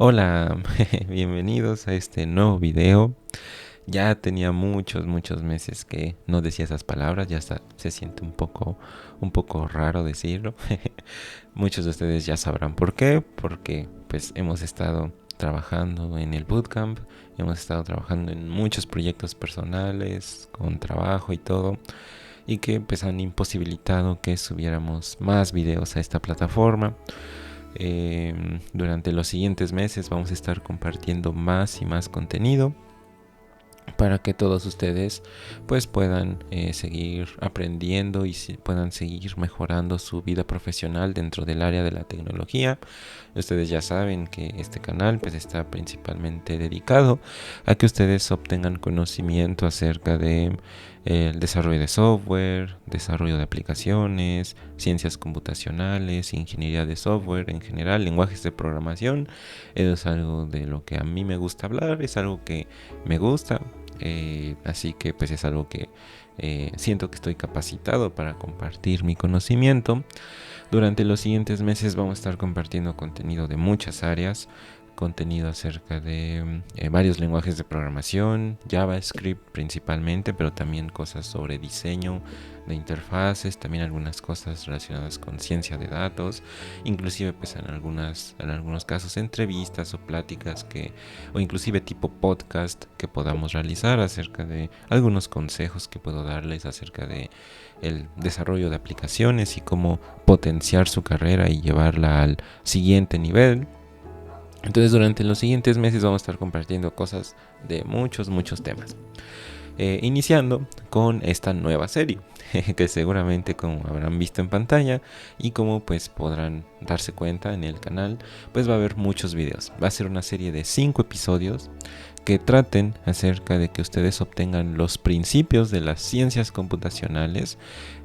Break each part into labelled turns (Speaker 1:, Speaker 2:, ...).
Speaker 1: Hola, bienvenidos a este nuevo video. Ya tenía muchos meses que no decía esas palabras, ya hasta se siente un poco raro decirlo. Muchos de ustedes ya sabrán por qué, porque pues hemos estado trabajando en el bootcamp, hemos estado trabajando en muchos proyectos personales, con trabajo y todo, y que pues han imposibilitado que subiéramos más videos a esta plataforma. Durante los siguientes meses vamos a estar compartiendo más y más contenido para que todos ustedes pues puedan seguir aprendiendo y puedan seguir mejorando su vida profesional dentro del área de la tecnología. Ustedes ya saben que este canal pues está principalmente dedicado a que ustedes obtengan conocimiento acerca de el desarrollo de software, desarrollo de aplicaciones, ciencias computacionales, ingeniería de software en general, lenguajes de programación. Eso es algo de lo que a mí me gusta hablar, es algo que me gusta. Así que pues es algo que siento que estoy capacitado para compartir mi conocimiento. Durante los siguientes meses vamos a estar compartiendo contenido de muchas áreas, contenido acerca de varios lenguajes de programación, JavaScript principalmente, pero también cosas sobre diseño de interfaces, también algunas cosas relacionadas con ciencia de datos, inclusive pues en algunos casos entrevistas o pláticas o inclusive tipo podcast que podamos realizar acerca de algunos consejos que puedo darles acerca de el desarrollo de aplicaciones y cómo potenciar su carrera y llevarla al siguiente nivel. Entonces durante los siguientes meses vamos a estar compartiendo cosas de muchos temas. Iniciando con esta nueva serie que seguramente, como habrán visto en pantalla y como pues podrán darse cuenta en el canal, pues va a haber muchos videos. Va a ser una serie de 5 episodios que traten acerca de que ustedes obtengan los principios de las ciencias computacionales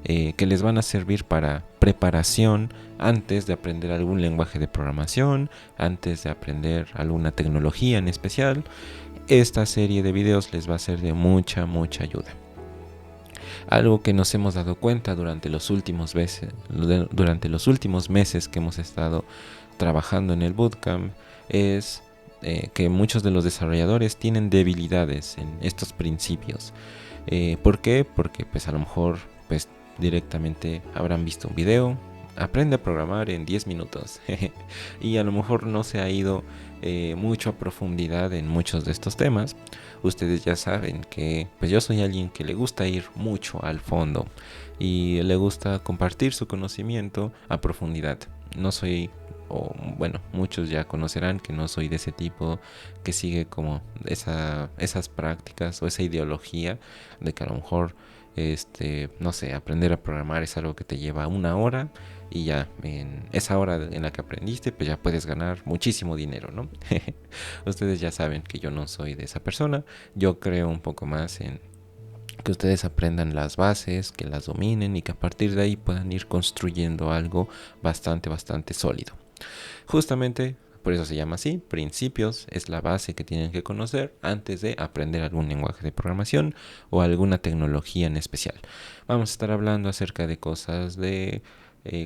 Speaker 1: que les van a servir para preparación antes de aprender algún lenguaje de programación, antes de aprender alguna tecnología en especial. Esta serie de videos les va a ser de mucha ayuda. Algo que nos hemos dado cuenta durante los últimos meses que hemos estado trabajando en el bootcamp es que muchos de los desarrolladores tienen debilidades en estos principios. ¿Por qué? Porque pues a lo mejor pues directamente habrán visto un video, aprende a programar en 10 minutos y a lo mejor no se ha ido mucho a profundidad en muchos de estos temas. Ustedes ya saben que pues yo soy alguien que le gusta ir mucho al fondo y le gusta compartir su conocimiento a profundidad. No soy, o bueno, muchos ya conocerán que no soy de ese tipo que sigue como esas prácticas o esa ideología de que a lo mejor no sé, aprender a programar es algo que te lleva una hora y ya en esa hora en la que aprendiste pues ya puedes ganar muchísimo dinero, ¿no? Ustedes ya saben que yo no soy de esa persona. Yo creo un poco más en que ustedes aprendan las bases, que las dominen y que a partir de ahí puedan ir construyendo algo bastante sólido. Justamente por eso se llama así, principios es la base que tienen que conocer antes de aprender algún lenguaje de programación o alguna tecnología en especial. Vamos a estar hablando acerca de cosas de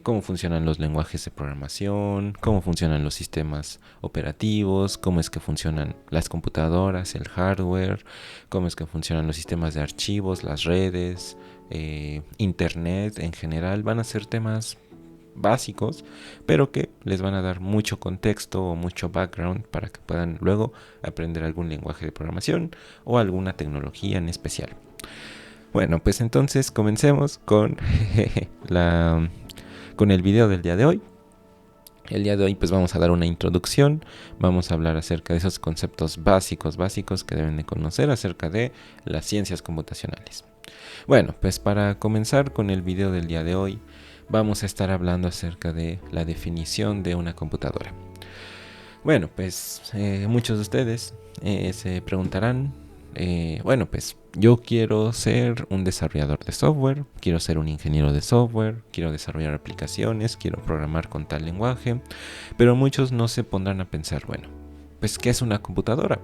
Speaker 1: cómo funcionan los lenguajes de programación, cómo funcionan los sistemas operativos, cómo es que funcionan las computadoras, el hardware, cómo es que funcionan los sistemas de archivos, las redes, internet en general. Van a ser temas básicos, pero que les van a dar mucho contexto o mucho background para que puedan luego aprender algún lenguaje de programación o alguna tecnología en especial. Bueno, pues entonces comencemos con con el video del día de hoy. El día de hoy pues vamos a dar una introducción, vamos a hablar acerca de esos conceptos básicos que deben de conocer acerca de las ciencias computacionales. Bueno, pues para comenzar con el video del día de hoy, vamos a estar hablando acerca de la definición de una computadora. Bueno, pues muchos de ustedes se preguntarán, bueno, pues yo quiero ser un desarrollador de software, quiero ser un ingeniero de software, quiero desarrollar aplicaciones, quiero programar con tal lenguaje, pero muchos no se pondrán a pensar, bueno, pues ¿qué es una computadora?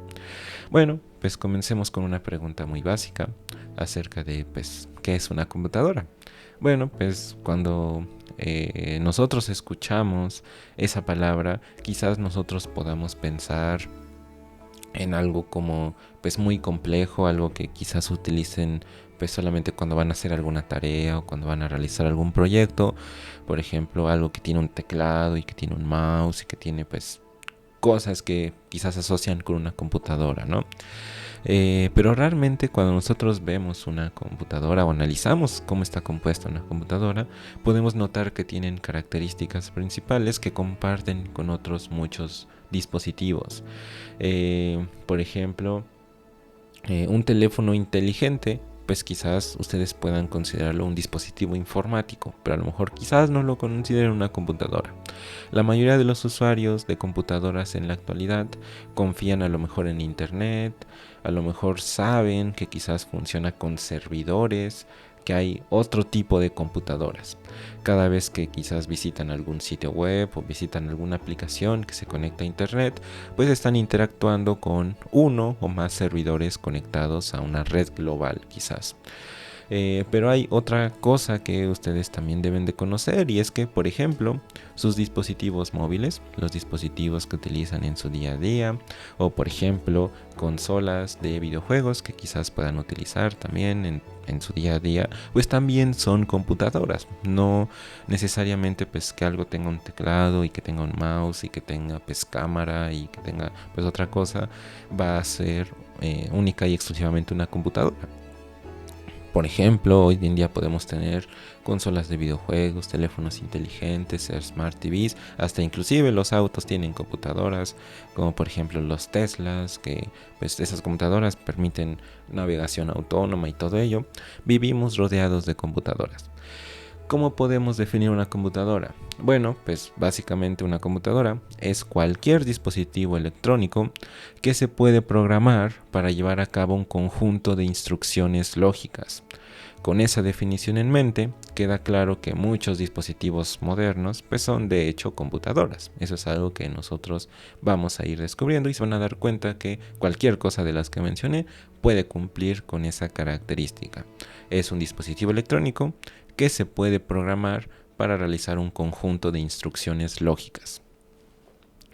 Speaker 1: Bueno, pues comencemos con una pregunta muy básica acerca de, pues, ¿qué es una computadora? Bueno, pues cuando nosotros escuchamos esa palabra, quizás nosotros podamos pensar en algo como pues muy complejo, algo que quizás utilicen pues solamente cuando van a hacer alguna tarea o cuando van a realizar algún proyecto. Por ejemplo, algo que tiene un teclado y que tiene un mouse y que tiene pues cosas que quizás asocian con una computadora, ¿no? Pero realmente cuando nosotros vemos una computadora o analizamos cómo está compuesta una computadora, podemos notar que tienen características principales que comparten con otros muchos dispositivos. Por ejemplo, un teléfono inteligente, pues quizás ustedes puedan considerarlo un dispositivo informático, pero a lo mejor quizás no lo consideren una computadora. La mayoría de los usuarios de computadoras en la actualidad confían a lo mejor en internet, a lo mejor saben que quizás funciona con servidores, que hay otro tipo de computadoras. Cada vez que quizás visitan algún sitio web o visitan alguna aplicación que se conecta a internet, pues están interactuando con uno o más servidores conectados a una red global quizás. Pero hay otra cosa que ustedes también deben de conocer, y es que, por ejemplo, sus dispositivos móviles, los dispositivos que utilizan en su día a día, o por ejemplo consolas de videojuegos que quizás puedan utilizar también en su día a día, pues también son computadoras. No necesariamente pues que algo tenga un teclado y que tenga un mouse y que tenga pues cámara y que tenga pues otra cosa va a ser única y exclusivamente una computadora. Por ejemplo, hoy en día podemos tener consolas de videojuegos, teléfonos inteligentes, Smart TVs, hasta inclusive los autos tienen computadoras, como por ejemplo los Teslas, que pues esas computadoras permiten navegación autónoma y todo ello. Vivimos rodeados de computadoras. ¿Cómo podemos definir una computadora? Bueno, pues básicamente una computadora es cualquier dispositivo electrónico que se puede programar para llevar a cabo un conjunto de instrucciones lógicas. Con esa definición en mente, queda claro que muchos dispositivos modernos pues son de hecho computadoras. Eso es algo que nosotros vamos a ir descubriendo y se van a dar cuenta que cualquier cosa de las que mencioné puede cumplir con esa característica. Es un dispositivo electrónico que se puede programar para realizar un conjunto de instrucciones lógicas.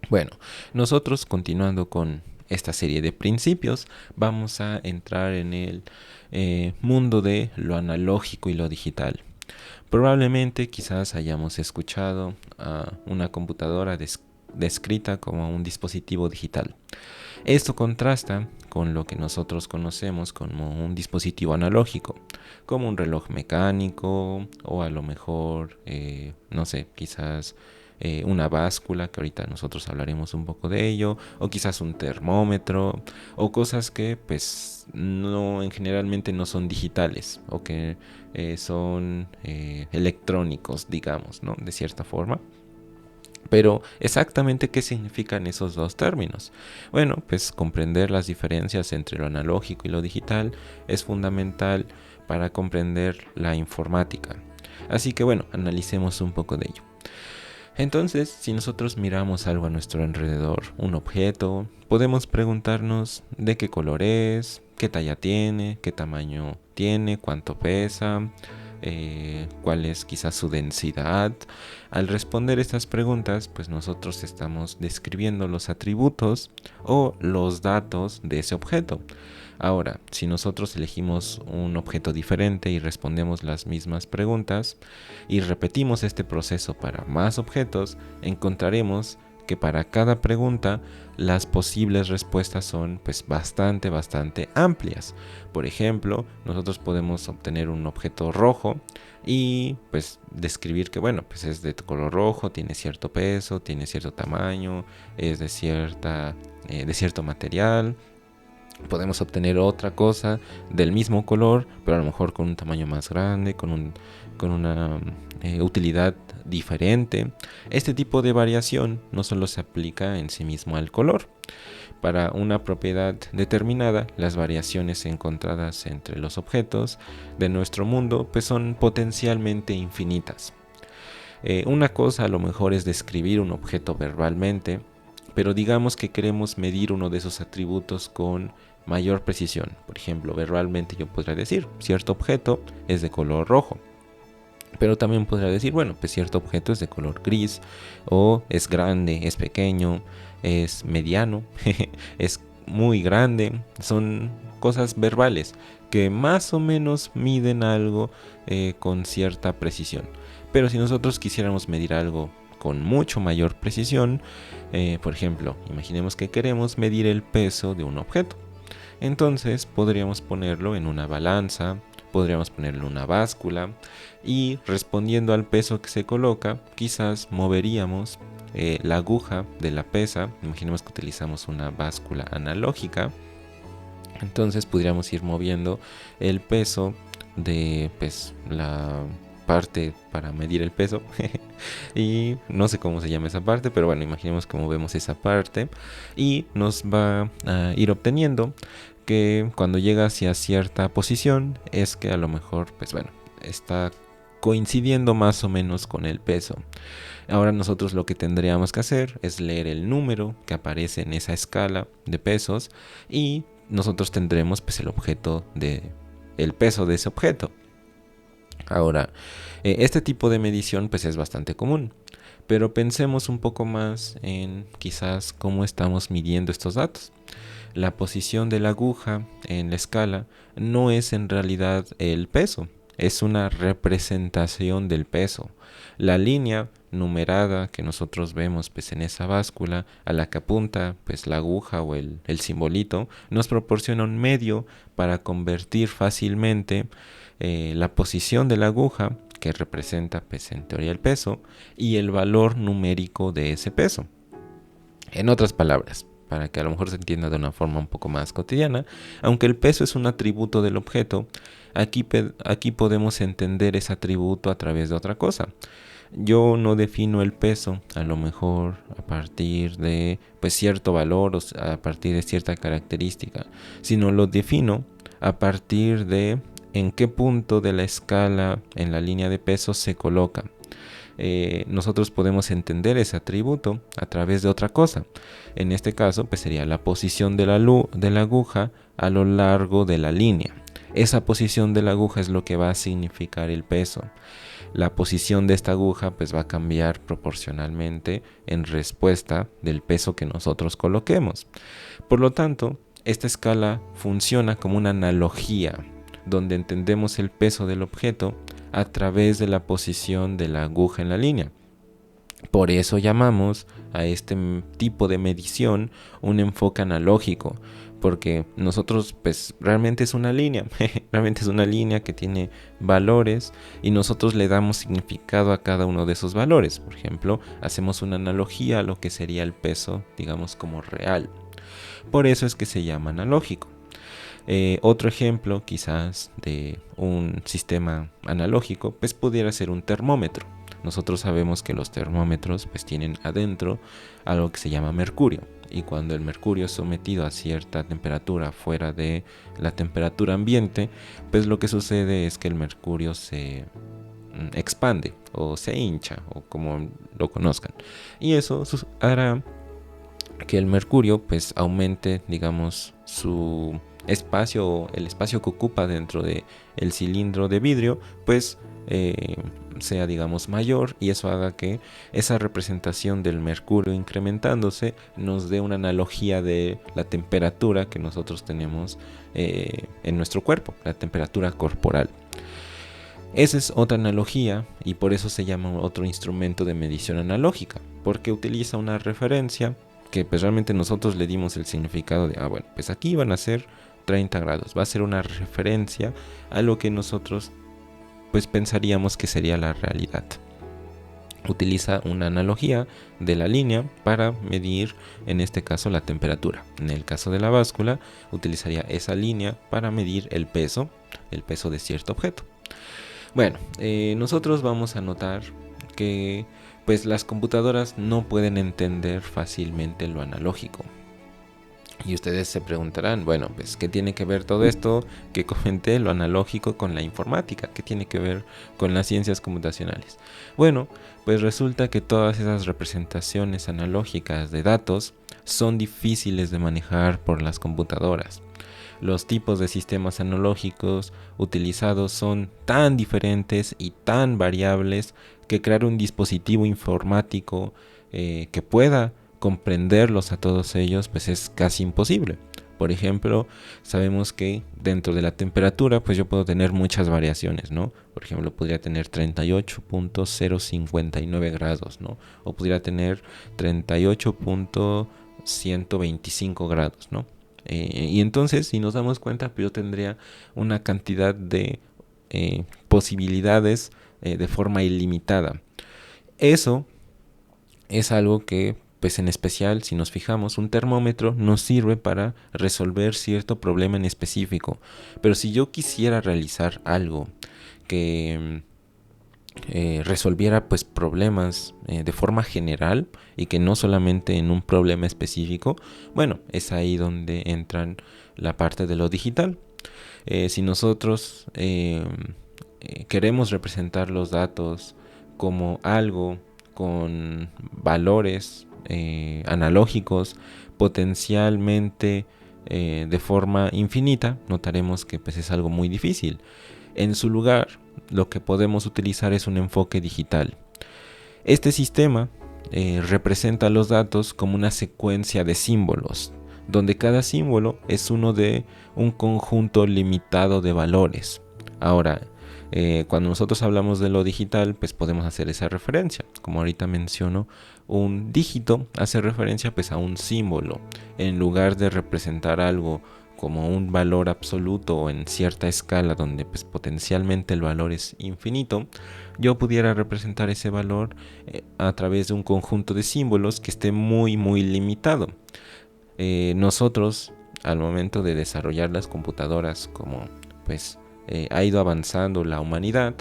Speaker 1: Bueno, nosotros continuando con esta serie de principios, vamos a entrar en el mundo de lo analógico y lo digital. Probablemente quizás hayamos escuchado a una computadora descrita como un dispositivo digital. Esto contrasta con lo que nosotros conocemos como un dispositivo analógico, como un reloj mecánico o a lo mejor, no sé, quizás una báscula, que ahorita nosotros hablaremos un poco de ello, o quizás un termómetro, o cosas que pues no, generalmente no son digitales, o que son electrónicos, digamos, ¿no? De cierta forma. Pero exactamente qué significan esos dos términos. Bueno, pues comprender las diferencias entre lo analógico y lo digital es fundamental para comprender la informática. Así que bueno, analicemos un poco de ello. Entonces, si nosotros miramos algo a nuestro alrededor, un objeto, podemos preguntarnos de qué color es, qué talla tiene, qué tamaño tiene, cuánto pesa, cuál es quizás su densidad. Al responder estas preguntas, pues nosotros estamos describiendo los atributos o los datos de ese objeto. Ahora, si nosotros elegimos un objeto diferente y respondemos las mismas preguntas y repetimos este proceso para más objetos, encontraremos que para cada pregunta las posibles respuestas son pues bastante amplias. Por ejemplo, nosotros podemos obtener un objeto rojo y pues describir que bueno, pues es de color rojo, tiene cierto peso, tiene cierto tamaño, es de cierto material. Podemos obtener otra cosa del mismo color, pero a lo mejor con un tamaño más grande, con una utilidad diferente. Este tipo de variación no solo se aplica en sí mismo al color. Para una propiedad determinada, las variaciones encontradas entre los objetos de nuestro mundo pues son potencialmente infinitas. Una cosa a lo mejor es describir un objeto verbalmente, pero digamos que queremos medir uno de esos atributos con mayor precisión. Por ejemplo, verbalmente yo podría decir, cierto objeto es de color rojo. Pero también podría decir, bueno, pues cierto objeto es de color gris, o es grande, es pequeño, es mediano, es muy grande. Son cosas verbales que más o menos miden algo con cierta precisión. Pero si nosotros quisiéramos medir algo con mucho mayor precisión, por ejemplo, imaginemos que queremos medir el peso de un objeto. Entonces podríamos ponerlo en una balanza, podríamos ponerlo en una báscula y respondiendo al peso que se coloca, quizás moveríamos la aguja de la pesa. Imaginemos que utilizamos una báscula analógica. Entonces podríamos ir moviendo el peso de pues, la parte para medir el peso y no sé cómo se llama esa parte, pero bueno, imaginemos que movemos esa parte y nos va a ir obteniendo que cuando llega hacia cierta posición es que a lo mejor pues bueno, está coincidiendo más o menos con el peso. Ahora nosotros lo que tendríamos que hacer es leer el número que aparece en esa escala de pesos y nosotros tendremos pues el objeto de el peso de ese objeto. Ahora, este tipo de medición pues es bastante común, pero pensemos un poco más en quizás cómo estamos midiendo estos datos. La posición de la aguja en la escala no es en realidad el peso, es una representación del peso. La línea numerada que nosotros vemos pues en esa báscula a la que apunta pues la aguja o el simbolito nos proporciona un medio para convertir fácilmente la posición de la aguja, que representa pues en teoría el peso, y el valor numérico de ese peso. En otras palabras, para que a lo mejor se entienda de una forma un poco más cotidiana, aunque el peso es un atributo del objeto, aquí podemos entender ese atributo a través de otra cosa. Yo no defino el peso a lo mejor a partir de pues cierto valor o a partir de cierta característica, sino lo defino a partir de en qué punto de la escala en la línea de peso se coloca. Nosotros podemos entender ese atributo a través de otra cosa. En este caso pues sería la posición de la aguja a lo largo de la línea. Esa posición de la aguja es lo que va a significar el peso. La posición de esta aguja pues va a cambiar proporcionalmente en respuesta del peso que nosotros coloquemos. Por lo tanto, esta escala funciona como una analogía donde entendemos el peso del objeto a través de la posición de la aguja en la línea. Por eso llamamos a este tipo de medición un enfoque analógico, porque nosotros pues realmente es una línea, realmente es una línea que tiene valores y nosotros le damos significado a cada uno de esos valores. Por ejemplo, hacemos una analogía a lo que sería el peso, digamos como real. Por eso es que se llama analógico. Otro ejemplo quizás de un sistema analógico pues pudiera ser un termómetro. Nosotros sabemos que los termómetros pues tienen adentro algo que se llama mercurio, y cuando el mercurio es sometido a cierta temperatura fuera de la temperatura ambiente, pues lo que sucede es que el mercurio se expande o se hincha o como lo conozcan, y eso hará que el mercurio pues aumente, digamos, su espacio, el espacio que ocupa dentro de el cilindro de vidrio pues sea digamos mayor, y eso haga que esa representación del mercurio incrementándose nos dé una analogía de la temperatura que nosotros tenemos en nuestro cuerpo, la temperatura corporal. Esa es otra analogía y por eso se llama otro instrumento de medición analógica, porque utiliza una referencia que pues realmente nosotros le dimos el significado de, bueno, pues aquí van a ser 30 grados, va a ser una referencia a lo que nosotros pues pensaríamos que sería la realidad. Utiliza una analogía de la línea para medir, en este caso, la temperatura. En el caso de la báscula, utilizaría esa línea para medir el peso de cierto objeto. Bueno, nosotros vamos a notar que pues las computadoras no pueden entender fácilmente lo analógico. Y ustedes se preguntarán, bueno, pues ¿qué tiene que ver todo esto que comenté, lo analógico, con la informática? ¿Qué tiene que ver con las ciencias computacionales? Bueno, pues resulta que todas esas representaciones analógicas de datos son difíciles de manejar por las computadoras. los tipos de sistemas analógicos utilizados son tan diferentes y tan variables que crear un dispositivo informático que pueda comprenderlos a todos ellos pues es casi imposible. Por ejemplo, sabemos que dentro de la temperatura pues yo puedo tener muchas variaciones, ¿no? Por ejemplo, podría tener 38.059 grados, ¿no? O podría tener 38.125 grados, ¿no? Y entonces, si nos damos cuenta, pues yo tendría una cantidad de posibilidades de forma ilimitada. Eso es algo que, pues en especial, si nos fijamos, un termómetro nos sirve para resolver cierto problema en específico. Pero si yo quisiera realizar algo que resolviera pues problemas de forma general y que no solamente en un problema específico, bueno, es ahí donde entran la parte de lo digital. Si nosotros queremos representar los datos como algo con valores analógicos potencialmente de forma infinita, notaremos que pues, es algo muy difícil. En su lugar, lo que podemos utilizar es un enfoque digital. Este sistema representa los datos como una secuencia de símbolos, donde cada símbolo es uno de un conjunto limitado de valores. Ahora, cuando nosotros hablamos de lo digital, pues podemos hacer esa referencia. Como ahorita menciono, un dígito hace referencia pues a un símbolo. En lugar de representar algo como un valor absoluto o en cierta escala donde pues potencialmente el valor es infinito, yo pudiera representar ese valor a través de un conjunto de símbolos que esté muy limitado. Nosotros al momento de desarrollar las computadoras, como pues ha ido avanzando la humanidad,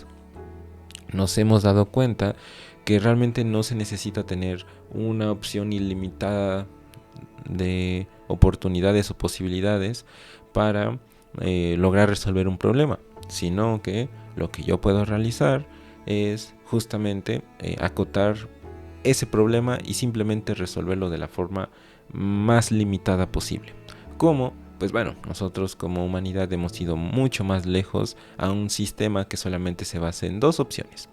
Speaker 1: nos hemos dado cuenta que realmente no se necesita tener una opción ilimitada de oportunidades o posibilidades para lograr resolver un problema, sino que lo que yo puedo realizar es justamente acotar ese problema y simplemente resolverlo de la forma más limitada posible. ¿Cómo? Pues bueno, nosotros como humanidad hemos ido mucho más lejos a un sistema que solamente se basa en dos opciones.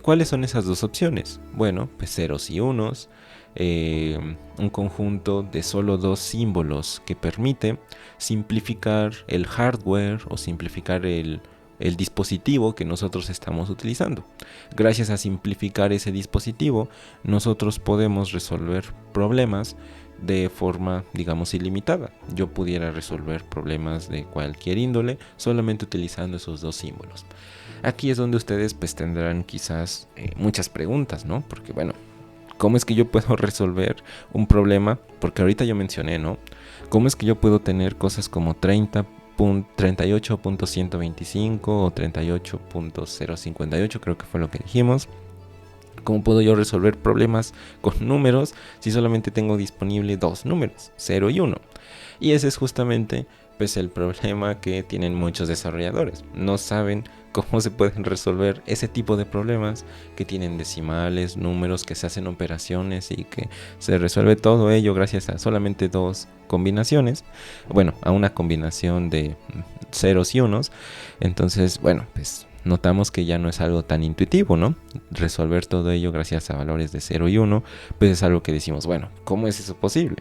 Speaker 1: ¿Cuáles son esas dos opciones? Bueno, pues ceros y unos, un conjunto de solo dos símbolos que permite simplificar el hardware o simplificar el dispositivo que nosotros estamos utilizando. Gracias a simplificar ese dispositivo, nosotros podemos resolver problemas de forma, digamos, ilimitada. Yo pudiera resolver problemas de cualquier índole solamente utilizando esos dos símbolos. Aquí es donde ustedes pues tendrán quizás muchas preguntas, ¿no? Porque bueno, ¿cómo es que yo puedo resolver un problema? Porque ahorita yo mencioné, ¿no? ¿Cómo es que yo puedo tener cosas como 38.125 o 38.058, creo que fue lo que dijimos? ¿Cómo puedo yo resolver problemas con números si solamente tengo disponible dos números, 0 y 1? Y ese es justamente pues el problema que tienen muchos desarrolladores. No saben cómo se pueden resolver ese tipo de problemas que tienen decimales, números, que se hacen operaciones y que se resuelve todo ello gracias a solamente dos combinaciones. Bueno, a una combinación de ceros y unos. Entonces, bueno, pues notamos que ya no es algo tan intuitivo, ¿no? Resolver todo ello gracias a valores de 0 y 1, pues es algo que decimos, bueno, ¿cómo es eso posible?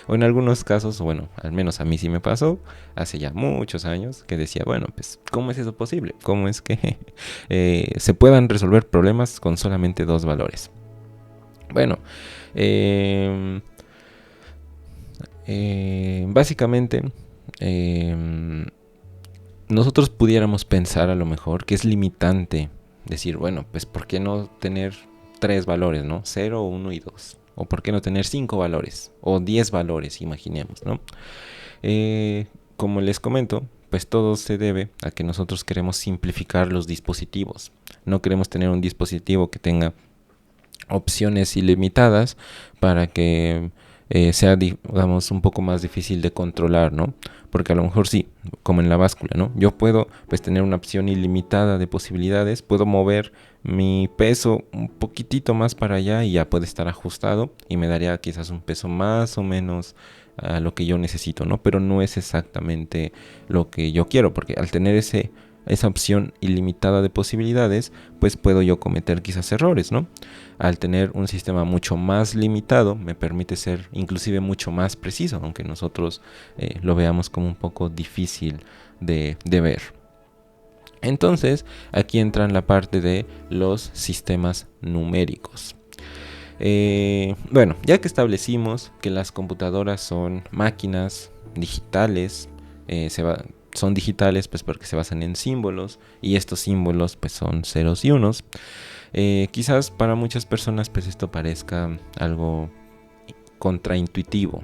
Speaker 1: O en algunos casos, bueno, al menos a mí sí me pasó, hace ya muchos años, que decía, bueno, pues, ¿cómo es eso posible? ¿Cómo es que se puedan resolver problemas con solamente dos valores? Bueno, básicamente, nosotros pudiéramos pensar a lo mejor que es limitante decir, bueno, pues ¿por qué no tener tres valores, ¿no? 0, 1 y 2. O ¿por qué no tener 5 valores? O 10 valores, imaginemos, ¿no? Como les comento, pues todo se debe a que nosotros queremos simplificar los dispositivos. No queremos tener un dispositivo que tenga opciones ilimitadas para que sea, digamos, un poco más difícil de controlar, ¿no? Porque a lo mejor sí, como en la báscula, ¿no? Yo puedo pues tener una opción ilimitada de posibilidades, puedo mover mi peso un poquitito más para allá y ya puede estar ajustado y me daría quizás un peso más o menos a lo que yo necesito, ¿no? Pero no es exactamente lo que yo quiero, porque al tener esa opción ilimitada de posibilidades, pues puedo yo cometer quizás errores, ¿no? Al tener un sistema mucho más limitado, me permite ser inclusive mucho más preciso, aunque nosotros lo veamos como un poco difícil de ver. Entonces, aquí entra la parte de los sistemas numéricos. Bueno, ya que establecimos que las computadoras son máquinas digitales, son digitales pues porque se basan en símbolos y estos símbolos pues son ceros y unos. Quizás para muchas personas pues esto parezca algo contraintuitivo,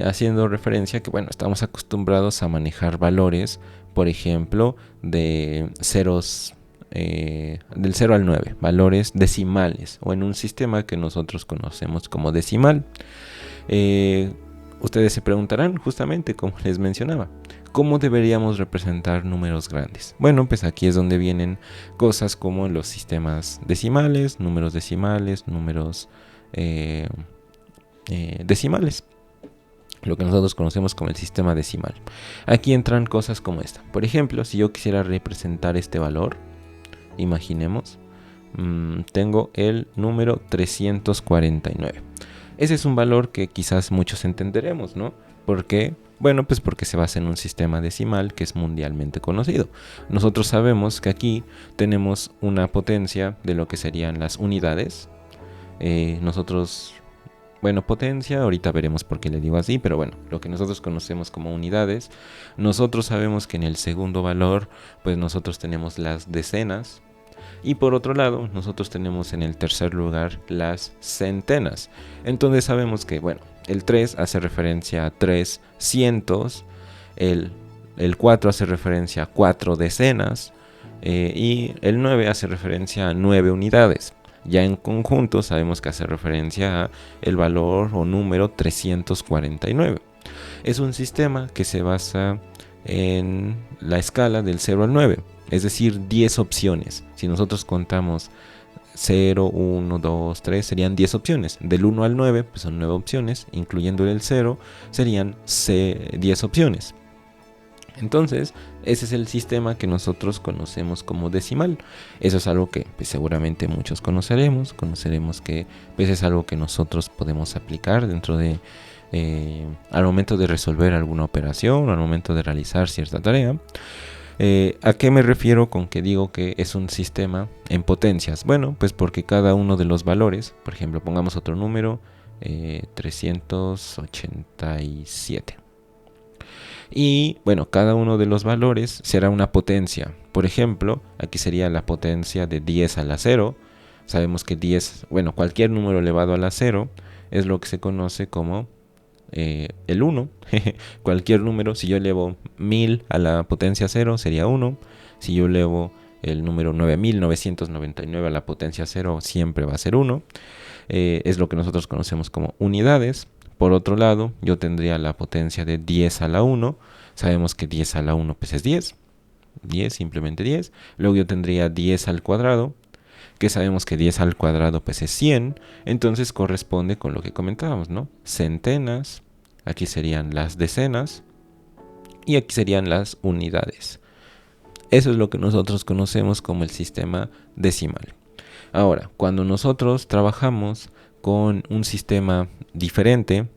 Speaker 1: haciendo referencia que bueno, estamos acostumbrados a manejar valores, por ejemplo, de ceros, del 0 al 9, valores decimales o en un sistema que nosotros conocemos como decimal. Ustedes se preguntarán, justamente como les mencionaba, ¿cómo deberíamos representar números grandes? Bueno, pues aquí es donde vienen cosas como los sistemas decimales, números decimales, lo que nosotros conocemos como el sistema decimal. Aquí entran cosas como esta. Por ejemplo, si yo quisiera representar este valor, imaginemos, tengo el número 349. Ese es un valor que quizás muchos entenderemos, ¿no? ¿Por qué? Bueno, pues porque se basa en un sistema decimal que es mundialmente conocido. Nosotros sabemos que aquí tenemos una potencia de lo que serían las unidades. Potencia, ahorita veremos por qué le digo así, pero bueno, lo que nosotros conocemos como unidades. Nosotros sabemos que en el segundo valor, pues nosotros tenemos las decenas. Y por otro lado, nosotros tenemos en el tercer lugar las centenas. Entonces sabemos que, bueno, el 3 hace referencia a 3 cientos, el 4 hace referencia a 4 decenas y el 9 hace referencia a 9 unidades. Ya en conjunto sabemos que hace referencia a el valor o número 349. Es un sistema que se basa en la escala del 0 al 9. Es decir, 10 opciones. Si nosotros contamos 0, 1, 2, 3, serían 10 opciones. Del 1 al 9, pues son 9 opciones, incluyendo el 0, serían 10 opciones. Entonces, ese es el sistema que nosotros conocemos como decimal. Eso es algo que pues, seguramente muchos conoceremos que pues, es algo que nosotros podemos aplicar dentro de al momento de resolver alguna operación, al momento de realizar cierta tarea. ¿A qué me refiero con que digo que es un sistema en potencias? Bueno, pues porque cada uno de los valores, por ejemplo, pongamos otro número, 387. Y bueno, cada uno de los valores será una potencia. Por ejemplo, aquí sería la potencia de 10 a la 0. Sabemos que 10, bueno, cualquier número elevado a la 0 es lo que se conoce como el 1. Cualquier número, si yo elevo 1000 a la potencia 0 sería 1. Si yo elevo el número 9999 a la potencia 0 siempre va a ser 1. Es lo que nosotros conocemos como unidades. Por otro lado, yo tendría la potencia de 10 a la 1. Sabemos que 10 a la 1 pues es 10. 10, simplemente 10. Luego yo tendría 10 al cuadrado, que sabemos que 10 al cuadrado pues es 100. Entonces corresponde con lo que comentábamos, ¿no? Centenas, aquí serían las decenas y aquí serían las unidades. Eso es lo que nosotros conocemos como el sistema decimal. Ahora, cuando nosotros trabajamos con un sistema diferente,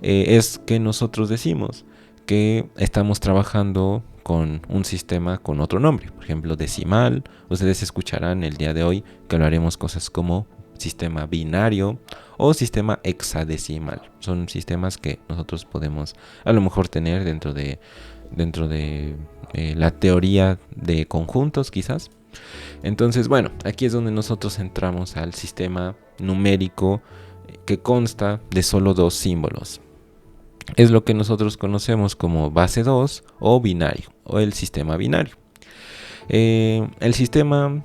Speaker 1: es que nosotros decimos que estamos trabajando con un sistema con otro nombre, por ejemplo decimal. Ustedes escucharán el día de hoy que hablaremos cosas como sistema binario o sistema hexadecimal. Son sistemas que nosotros podemos a lo mejor tener dentro de la teoría de conjuntos quizás. Entonces, bueno, aquí es donde nosotros entramos al sistema numérico que consta de solo dos símbolos. Es lo que nosotros conocemos como base 2 o binario, o el sistema binario. El sistema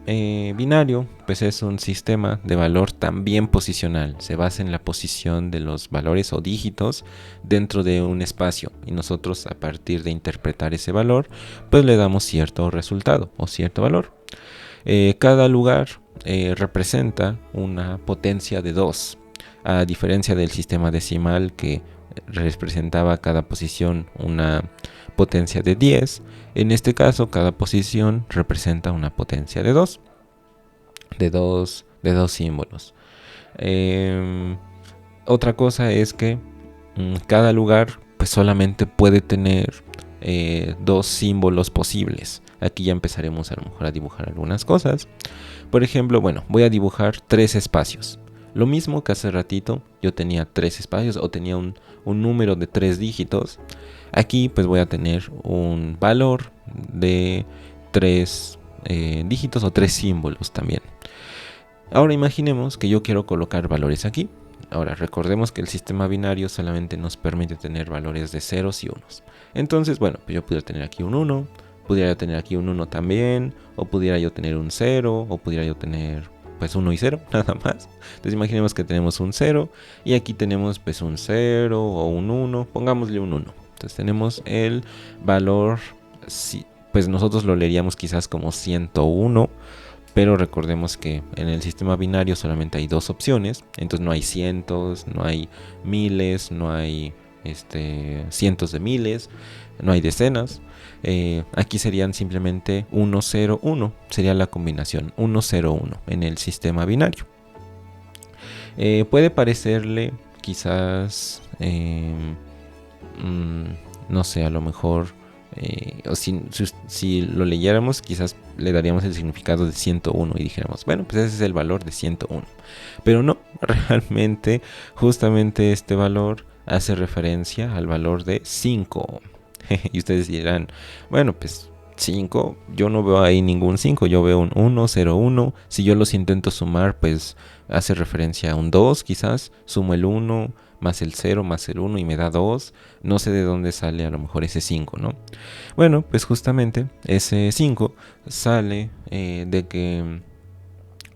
Speaker 1: binario pues es un sistema de valor también posicional. Se basa en la posición de los valores o dígitos dentro de un espacio, y nosotros, a partir de interpretar ese valor, pues le damos cierto resultado o cierto valor. Cada lugar representa una potencia de 2, a diferencia del sistema decimal, que representaba cada posición una potencia de 10. En este caso, cada posición representa una potencia de 2, de dos símbolos. Otra cosa es que cada lugar pues solamente puede tener 2 símbolos posibles. Aquí ya empezaremos a lo mejor a dibujar algunas cosas. Por ejemplo, bueno, voy a dibujar 3 espacios. Lo mismo que hace ratito yo tenía 3 espacios, o tenía un número de 3 dígitos. Aquí pues voy a tener un valor de 3 dígitos o 3 símbolos también. Ahora imaginemos que yo quiero colocar valores aquí. Ahora recordemos que el sistema binario solamente nos permite tener valores de ceros y unos. Entonces, bueno, pues yo pudiera tener aquí un 1, pudiera tener aquí un 1 también, o pudiera yo tener un 0, o pudiera yo tener pues 1 y 0, nada más. Entonces imaginemos que tenemos un 0, y aquí tenemos pues un 0 o un 1, pongámosle un 1. Entonces tenemos el valor, pues nosotros lo leeríamos quizás como 101, pero recordemos que en el sistema binario solamente hay 2 opciones, entonces no hay cientos, no hay miles, no hay cientos de miles, no hay decenas. Aquí serían simplemente 1, 0, 1, sería la combinación 1, 0, 1 en el sistema binario. Puede parecerle quizás, no sé, a lo mejor, o si lo leyéramos, quizás le daríamos el significado de 101 y dijéramos, bueno, pues ese es el valor de 101. Pero no, realmente, justamente este valor hace referencia al valor de 5. Y ustedes dirán, bueno, pues 5, yo no veo ahí ningún 5, yo veo un 1, 0, 1. Si yo los intento sumar, pues hace referencia a un 2, quizás. Sumo el 1 más el 0 más el 1 y me da 2. No sé de dónde sale a lo mejor ese 5, ¿no? Bueno, pues justamente ese 5 sale de que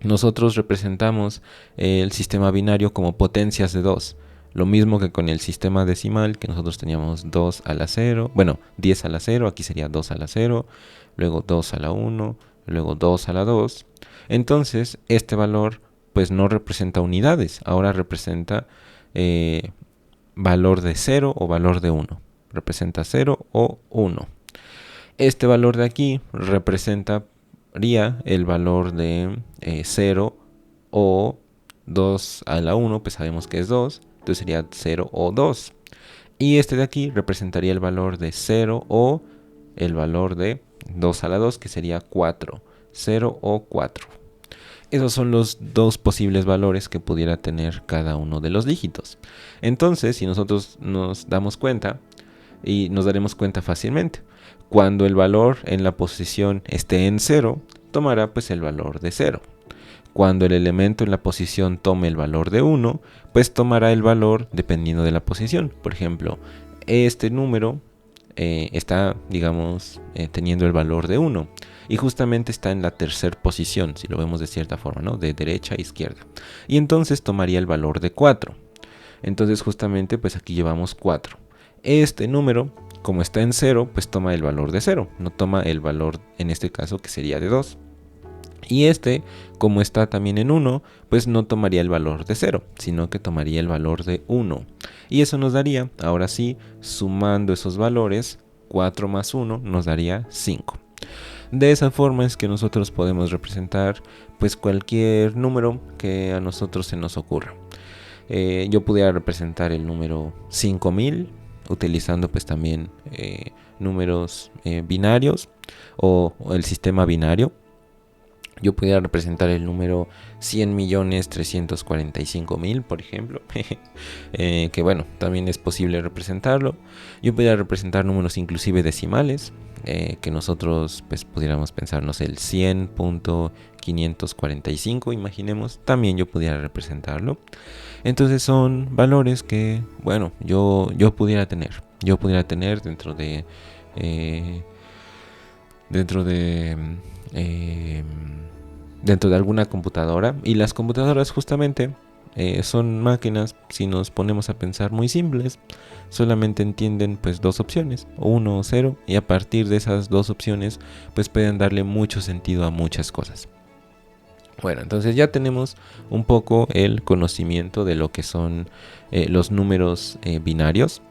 Speaker 1: nosotros representamos el sistema binario como potencias de 2. Lo mismo que con el sistema decimal, que nosotros teníamos 2 a la 0, bueno, 10 a la 0, aquí sería 2 a la 0, luego 2 a la 1, luego 2 a la 2. Entonces, este valor pues no representa unidades, ahora representa valor de 0 o valor de 1. Representa 0 o 1. Este valor de aquí representaría el valor de 0 o 2 a la 1, pues sabemos que es 2, entonces sería 0 o 2. Y este de aquí representaría el valor de 0 o el valor de 2 a la 2, que sería 4. 0 o 4. Esos son los 2 posibles valores que pudiera tener cada uno de los dígitos. Entonces, si nosotros nos damos cuenta, y nos daremos cuenta fácilmente, cuando el valor en la posición esté en 0, tomará pues el valor de 0. Cuando el elemento en la posición tome el valor de 1, pues tomará el valor dependiendo de la posición. Por ejemplo, este número está, digamos, teniendo el valor de 1. Y justamente está en la tercera posición, si lo vemos de cierta forma, ¿no? De derecha a izquierda. Y entonces tomaría el valor de 4. Entonces justamente pues aquí llevamos 4. Este número, como está en 0, pues toma el valor de 0. No toma el valor, en este caso, que sería de 2. Y este, como está también en 1, pues no tomaría el valor de 0, sino que tomaría el valor de 1. Y eso nos daría, ahora sí, sumando esos valores, 4 más 1 nos daría 5. De esa forma es que nosotros podemos representar pues cualquier número que a nosotros se nos ocurra. Yo pudiera representar el número 5000 utilizando pues también números binarios o el sistema binario. Yo pudiera representar el número 100.345.000, por ejemplo, que bueno, también es posible representarlo. Yo pudiera representar números inclusive decimales, que nosotros pues pudiéramos pensar, no sé, el 100.545, imaginemos, también yo pudiera representarlo. Entonces son valores que, bueno, yo pudiera tener dentro de dentro de alguna computadora. Y las computadoras justamente son máquinas, si nos ponemos a pensar, muy simples. Solamente entienden pues dos opciones, o 1 o 0, y a partir de esas dos opciones pues pueden darle mucho sentido a muchas cosas. Bueno, entonces ya tenemos un poco el conocimiento de lo que son los números binarios.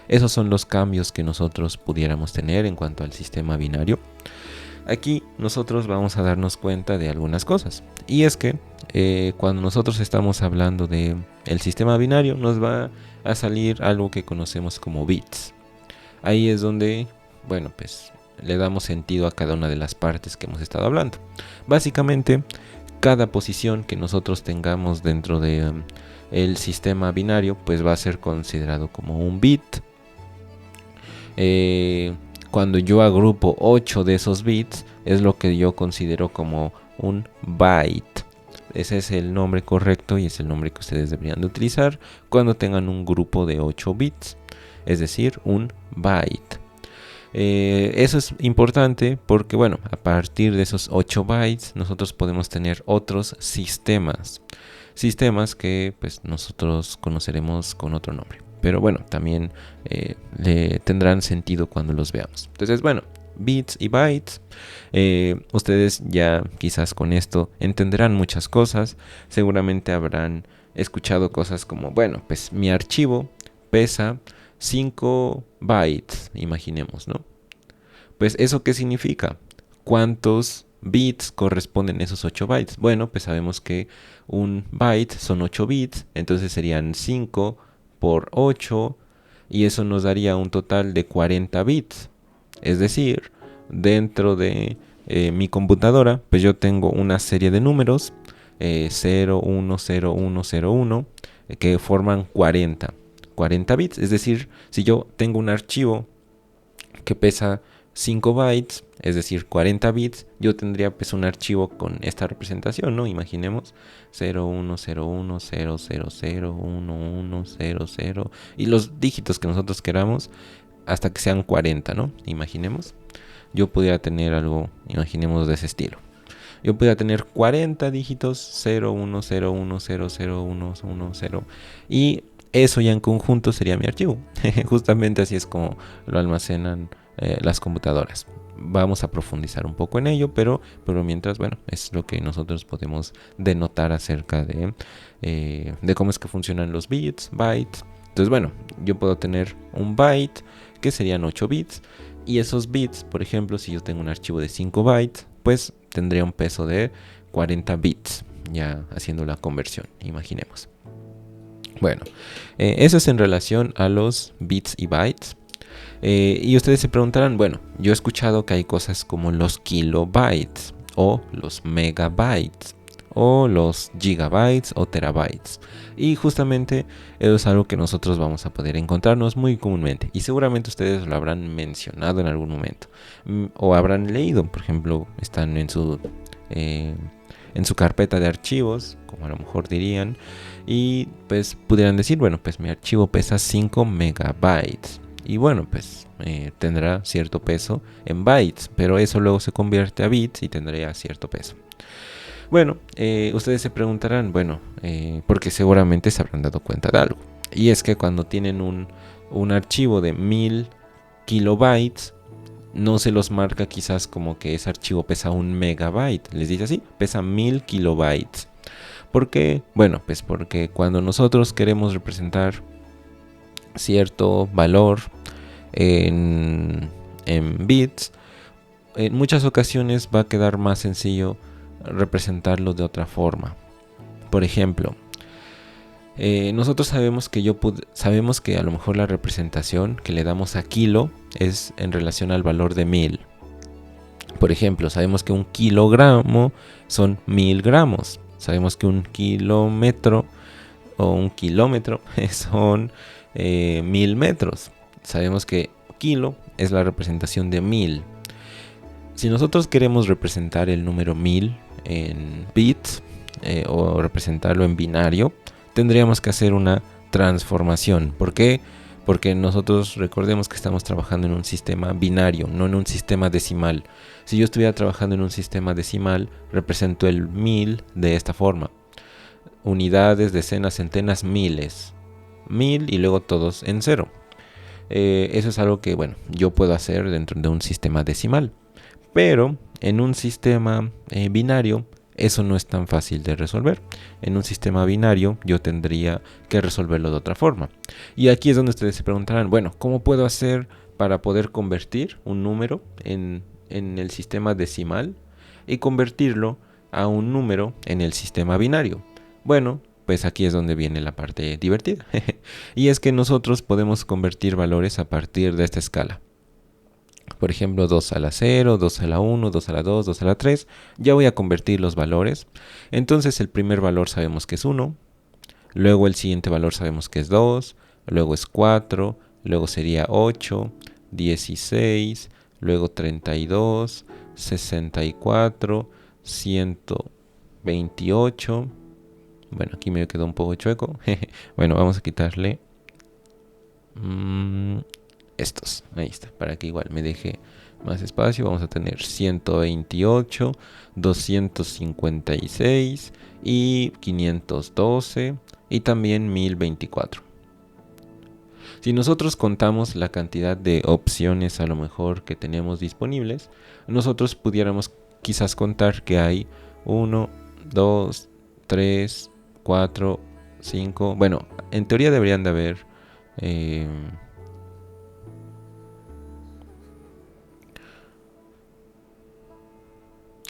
Speaker 1: Esos son los cambios que nosotros pudiéramos tener en cuanto al sistema binario. Aquí nosotros vamos a darnos cuenta de algunas cosas. Y es que cuando nosotros estamos hablando de el sistema binario, nos va a salir algo que conocemos como bits. Ahí es donde, bueno, pues le damos sentido a cada una de las partes que hemos estado hablando. Básicamente, cada posición que nosotros tengamos dentro de el sistema binario, pues va a ser considerado como un bit. Cuando yo agrupo 8 de esos bits, es lo que yo considero como un byte. Ese es el nombre correcto y es el nombre que ustedes deberían de utilizar cuando tengan un grupo de 8 bits, es decir, un byte. Eso es importante porque, bueno, a partir de esos 8 bytes nosotros podemos tener otros sistemas que pues nosotros conoceremos con otro nombre, pero bueno, también le tendrán sentido cuando los veamos. Entonces, bueno, bits y bytes, ustedes ya quizás con esto entenderán muchas cosas. Seguramente habrán escuchado cosas como, bueno, pues mi archivo pesa 5 bytes, imaginemos, ¿no? Pues ¿eso qué significa? ¿Cuántos bits corresponden a esos 8 bytes? Bueno, pues sabemos que un byte son 8 bits, entonces serían 5 por 8 y eso nos daría un total de 40 bits. Es decir, dentro de mi computadora, pues yo tengo una serie de números 0, 1, 0, 1, 0, 1 que forman 40 bits. Es decir, si yo tengo un archivo que pesa 5 bytes, es decir, 40 bits, yo tendría pues un archivo con esta representación, ¿no? Imaginemos 0, 1, 0, 1, 0, 0, 0, 1, 1, 0, 0 y los dígitos que nosotros queramos hasta que sean 40, ¿no? Imaginemos. Yo pudiera tener algo, imaginemos de ese estilo. Yo pudiera tener 40 dígitos, 0, 1, 0, 1, 0, 0, 1, 1, 0 y eso ya en conjunto sería mi archivo. Justamente así es como lo almacenan las computadoras. Vamos a profundizar un poco en ello, pero mientras, bueno, es lo que nosotros podemos denotar acerca de cómo es que funcionan los bits, bytes. Entonces, bueno, yo puedo tener un byte que serían 8 bits y esos bits, por ejemplo, si yo tengo un archivo de 5 bytes, pues tendría un peso de 40 bits, ya haciendo la conversión, imaginemos. Bueno, eso es en relación a los bits y bytes. Y ustedes se preguntarán, bueno, yo he escuchado que hay cosas como los kilobytes o los megabytes o los gigabytes o terabytes. Y justamente eso es algo que nosotros vamos a poder encontrarnos muy comúnmente. Y seguramente ustedes lo habrán mencionado en algún momento. O habrán leído, por ejemplo, están en su carpeta de archivos, como a lo mejor dirían. Y pues pudieran decir, bueno, pues mi archivo pesa 5 megabytes. Y bueno, pues tendrá cierto peso en bytes, pero eso luego se convierte a bits y tendría cierto peso. Bueno, ustedes se preguntarán, bueno, porque seguramente se habrán dado cuenta de algo. Y es que cuando tienen un archivo de 1000 kilobytes, no se los marca quizás como que ese archivo pesa 1 megabyte. Les dice así, pesa 1000 kilobytes. ¿Por qué? Bueno, pues porque cuando nosotros queremos representar cierto valor en bits, en muchas ocasiones va a quedar más sencillo representarlo de otra forma. Por ejemplo, nosotros sabemos que a lo mejor la representación que le damos a kilo es en relación al valor de 1000. Por ejemplo, sabemos que un kilogramo son 1000 gramos. Sabemos que un kilómetro o un kilómetro son 1000 metros. Sabemos que kilo es la representación de 1000. Si nosotros queremos representar el número 1000 en bits o representarlo en binario, tendríamos que hacer una transformación. ¿Por qué? porque nosotros recordemos que estamos trabajando en un sistema binario, no en un sistema decimal. Si yo estuviera trabajando en un sistema decimal, represento el 1000 de esta forma: unidades, decenas, centenas, miles, 1000 y luego todos en cero. Eso es algo que, bueno, yo puedo hacer dentro de un sistema decimal, pero en un sistema binario eso no es tan fácil de resolver. En un sistema binario yo tendría que resolverlo de otra forma. Y aquí es donde ustedes se preguntarán, bueno, ¿cómo puedo hacer para poder convertir un número en el sistema decimal y convertirlo a un número en el sistema binario? Bueno, pues aquí es donde viene la parte divertida. Y es que nosotros podemos convertir valores a partir de esta escala. Por ejemplo, 2 a la 0, 2 a la 1, 2 a la 2, 2 a la 3. Ya voy a convertir los valores. Entonces el primer valor sabemos que es 1. Luego el siguiente valor sabemos que es 2. Luego es 4. Luego sería 8, 16. Luego 32, 64, 128. Bueno, aquí me quedó un poco chueco. Bueno, vamos a quitarle estos. Ahí está, para que igual me deje más espacio. Vamos a tener 128, 256 y 512 y también 1024. Si nosotros contamos la cantidad de opciones a lo mejor que tenemos disponibles, nosotros pudiéramos quizás contar que hay 1, 2, 3, 4, 5. Bueno, en teoría deberían de haber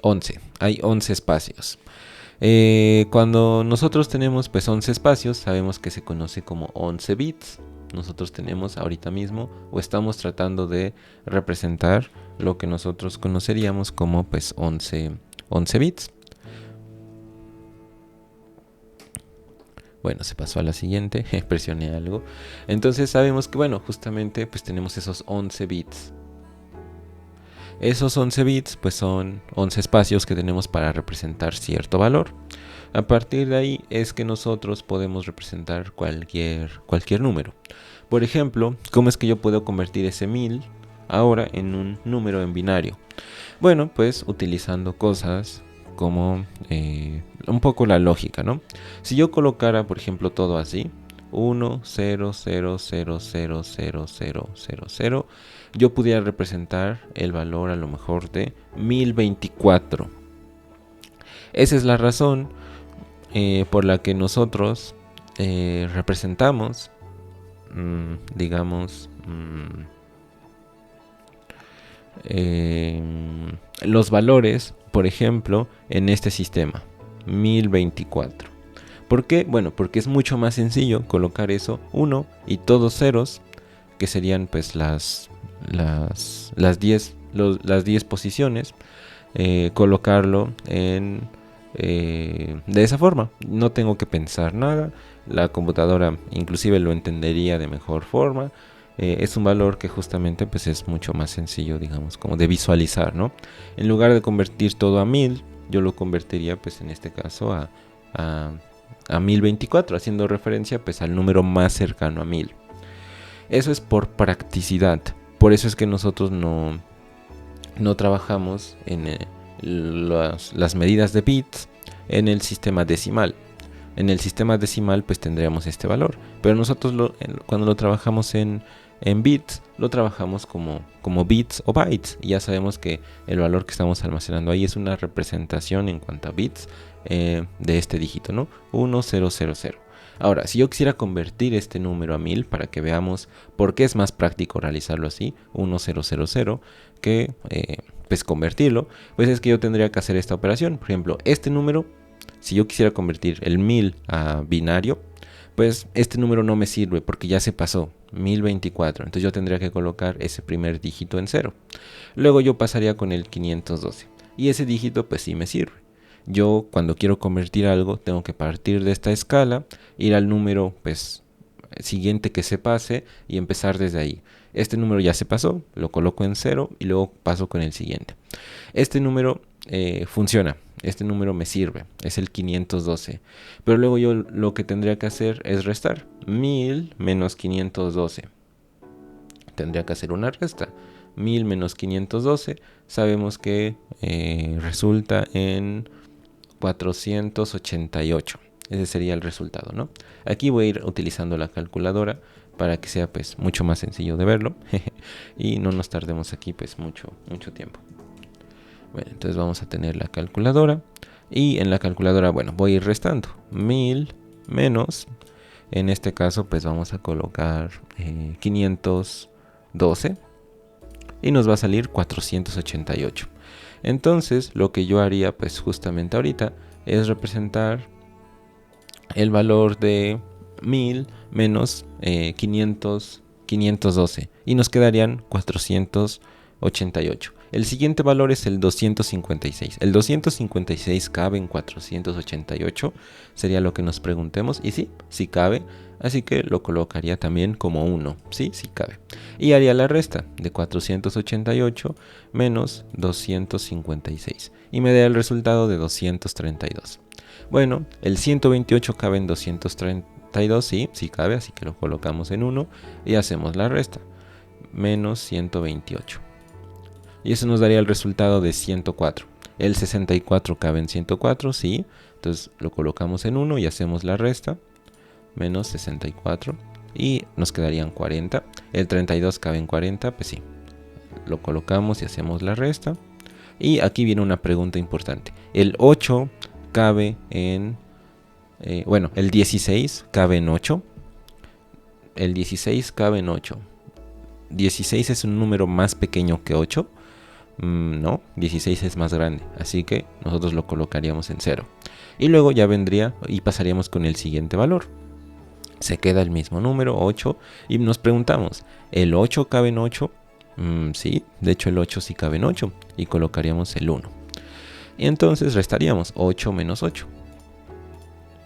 Speaker 1: 11. Hay 11 espacios. Cuando nosotros tenemos pues 11 espacios, sabemos que se conoce como 11 bits. Nosotros tenemos ahorita mismo, o estamos tratando de representar lo que nosotros conoceríamos como pues 11 bits. Bueno, se pasó a la siguiente, presioné algo. Entonces sabemos que, bueno, justamente pues tenemos esos 11 bits. Esos 11 bits pues son 11 espacios que tenemos para representar cierto valor. A partir de ahí es que nosotros podemos representar cualquier número. Por ejemplo, ¿cómo es que yo puedo convertir ese 1000 ahora en un número en binario? Bueno, pues utilizando cosas como un poco la lógica, ¿no? Si yo colocara, por ejemplo, todo así, 1, 0, 0, 0, 0, 0, 0, 0, 0, yo pudiera representar el valor a lo mejor de 1024. Esa es la razón por la que nosotros representamos, digamos, los valores, por ejemplo, en este sistema, 1024. ¿Por qué? Bueno, porque es mucho más sencillo colocar eso, 1 y todos ceros, que serían pues las 10 posiciones, colocarlo de esa forma. No tengo que pensar nada, la computadora inclusive lo entendería de mejor forma. Es un valor que justamente pues es mucho más sencillo, digamos, como de visualizar, ¿no? En lugar de convertir todo a 1000, yo lo convertiría pues en este caso a 1024, haciendo referencia pues al número más cercano a 1000. Eso es por practicidad. Por eso es que nosotros no trabajamos en las medidas de bits en el sistema decimal. En el sistema decimal pues tendríamos este valor, pero nosotros cuando lo trabajamos en bits, lo trabajamos como bits o bytes, y ya sabemos que el valor que estamos almacenando ahí es una representación en cuanto a bits de este dígito, ¿no? 1000. Ahora, si yo quisiera convertir este número a 1000 para que veamos por qué es más práctico realizarlo así, 1000, que pues convertirlo, pues es que yo tendría que hacer esta operación. Por ejemplo, este número, si yo quisiera convertir el 1000 a binario, pues este número no me sirve porque ya se pasó, 1024. Entonces yo tendría que colocar ese primer dígito en 0. Luego yo pasaría con el 512. Y ese dígito pues sí me sirve. Yo cuando quiero convertir algo tengo que partir de esta escala, ir al número pues siguiente que se pase y empezar desde ahí. Este número ya se pasó, lo coloco en 0 y luego paso con el siguiente. Este número funciona, este número me sirve, es el 512. Pero luego yo lo que tendría que hacer es restar 1000 menos 512. tendría que hacer una resta. 1000 menos 512 sabemos que resulta en 488. Ese sería el resultado, ¿no? Aquí voy a ir utilizando la calculadora para que sea pues mucho más sencillo de verlo y no nos tardemos aquí pues mucho tiempo. Bueno, entonces vamos a tener la calculadora y en la calculadora, bueno, voy a ir restando. 1000 menos, en este caso pues vamos a colocar 512 y nos va a salir 488. Entonces lo que yo haría pues justamente ahorita es representar el valor de 1000 menos 512 y nos quedarían 488. El siguiente valor es el 256. El 256 cabe en 488, sería lo que nos preguntemos. Y sí cabe, así que lo colocaría también como 1. Sí cabe. Y haría la resta de 488 menos 256. Y me da el resultado de 232. Bueno, el 128 cabe en 232, sí cabe, así que lo colocamos en 1 y hacemos la resta. Menos 128. Y eso nos daría el resultado de 104. El 64 cabe en 104, sí. Entonces lo colocamos en 1 y hacemos la resta. Menos 64. Y nos quedarían 40. El 32 cabe en 40, pues sí. Lo colocamos y hacemos la resta. Y aquí viene una pregunta importante. El 8 cabe en... el 16 cabe en 8. El 16 cabe en 8. 16 es un número más pequeño que 8. No, 16 es más grande, así que nosotros lo colocaríamos en 0. Y luego ya vendría y pasaríamos con el siguiente valor. Se queda el mismo número, 8, y nos preguntamos, ¿el 8 cabe en 8? Sí, de hecho el 8 sí cabe en 8, y colocaríamos el 1. Y entonces restaríamos 8 menos 8,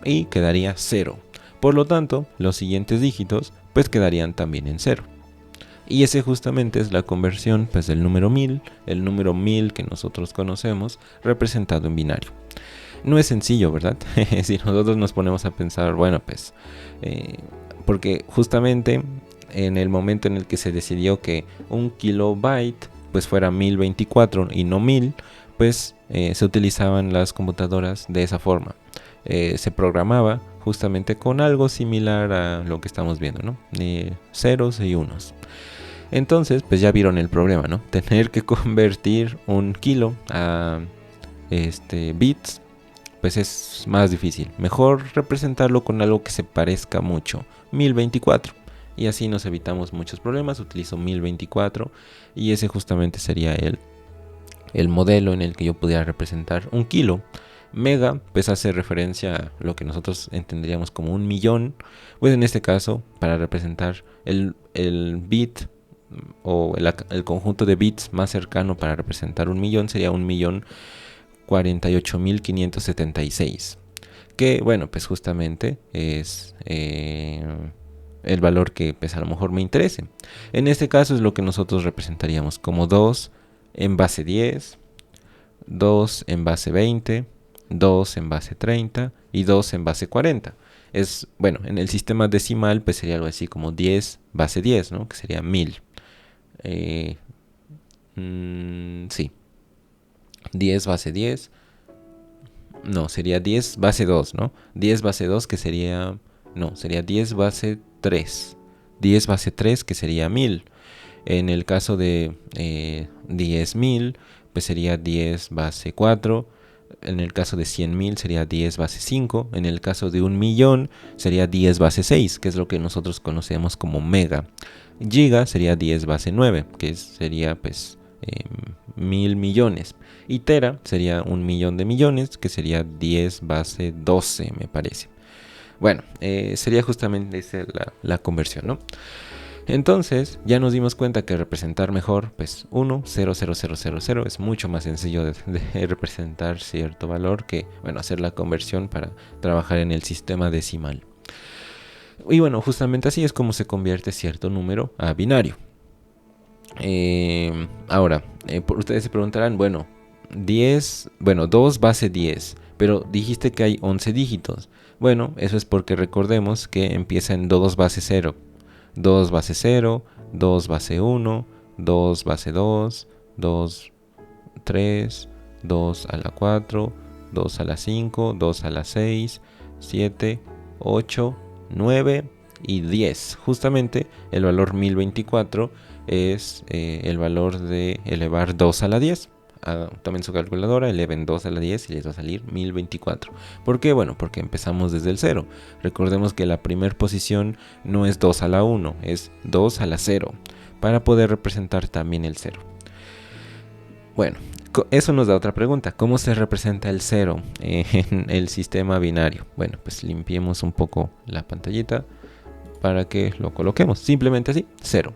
Speaker 1: y quedaría 0. Por lo tanto, los siguientes dígitos pues quedarían también en 0. Y ese justamente es la conversión pues, del número 1000, el número 1000 que nosotros conocemos, representado en binario. No es sencillo, ¿verdad? Si nosotros nos ponemos a pensar, bueno, pues, porque justamente en el momento en el que se decidió que un kilobyte pues fuera 1024 y no 1000, pues se utilizaban las computadoras de esa forma. Se programaba justamente con algo similar a lo que estamos viendo, ¿no? Ceros y unos. Entonces, pues ya vieron el problema, ¿no? Tener que convertir un kilo a bits, pues es más difícil. Mejor representarlo con algo que se parezca mucho. 1024. Y así nos evitamos muchos problemas. Utilizo 1024 y ese justamente sería el modelo en el que yo pudiera representar un kilo. Mega, pues hace referencia a lo que nosotros entenderíamos como un millón. Pues en este caso, para representar el bit o el conjunto de bits más cercano para representar un millón sería 1.048.576, que bueno, pues justamente es el valor que pues a lo mejor me interese. En este caso es lo que nosotros representaríamos como 2 en base 10, 2 en base 20, 2 en base 30 y 2 en base 40. Es, bueno, en el sistema decimal pues sería algo así como 10 base 10, ¿no? Que sería 1000. Sí. 10 base 10. No, sería 10 base 2, ¿no? 10 base 2 que sería... No, sería 10 base 3. 10 base 3 que sería 1000. En el caso de 10.000, pues sería 10 base 4. En el caso de 100.000 sería 10 base 5. En el caso de 1.000.000 sería 10 base 6, que es lo que nosotros conocemos como mega. Giga sería 10 base 9, que sería pues 1.000 millones. Y tera sería 1.000.000 de millones, que sería 10 base 12, me parece. Bueno, sería justamente esa la conversión, ¿no? Entonces ya nos dimos cuenta que representar mejor pues 1, 0, 0, 0, 0, 0 es mucho más sencillo de representar cierto valor que, bueno, hacer la conversión para trabajar en el sistema decimal. Y bueno, justamente así es como se convierte cierto número a binario. Ahora, ustedes se preguntarán, bueno, 2 base 10, pero dijiste que hay 11 dígitos. Bueno, eso es porque recordemos que empieza en 2 base 0. 2 base 0, 2 base 1, 2 base 2, 2, 3, 2 a la 4, 2 a la 5, 2 a la 6, 7, 8, 9 y 10. Justamente el valor 1024 es el valor de elevar 2 a la 10. Tomen su calculadora, eleven 2 a la 10 y les va a salir 1024. ¿Por qué? Bueno, porque empezamos desde el 0. Recordemos que la primera posición no es 2 a la 1, es 2 a la 0, para poder representar también el 0. Bueno, eso nos da otra pregunta. ¿Cómo se representa el 0 en el sistema binario? Bueno, pues limpiemos un poco la pantallita para que lo coloquemos. Simplemente así, 0.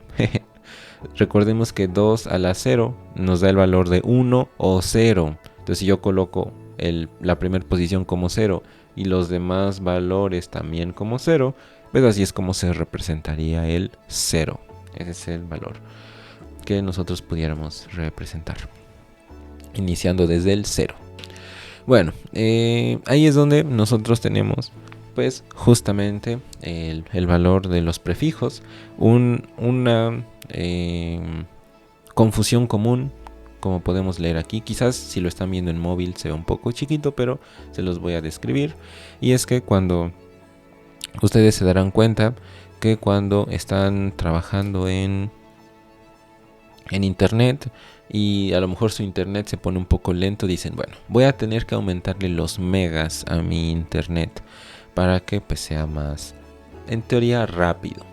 Speaker 1: Recordemos que 2 a la 0 nos da el valor de 1 o 0. Entonces si yo coloco la primera posición como 0 y los demás valores también como 0, pues así es como se representaría el 0. Ese es el valor que nosotros pudiéramos representar, iniciando desde el 0. Bueno, ahí es donde nosotros tenemos pues justamente el valor de los prefijos, una confusión común, como podemos leer aquí. Quizás si lo están viendo en móvil se ve un poco chiquito, pero se los voy a describir. Y es que cuando ustedes se darán cuenta que cuando están trabajando en internet y a lo mejor su internet se pone un poco lento, dicen, bueno, voy a tener que aumentarle los megas a mi internet para que pues sea más, en teoría, rápido.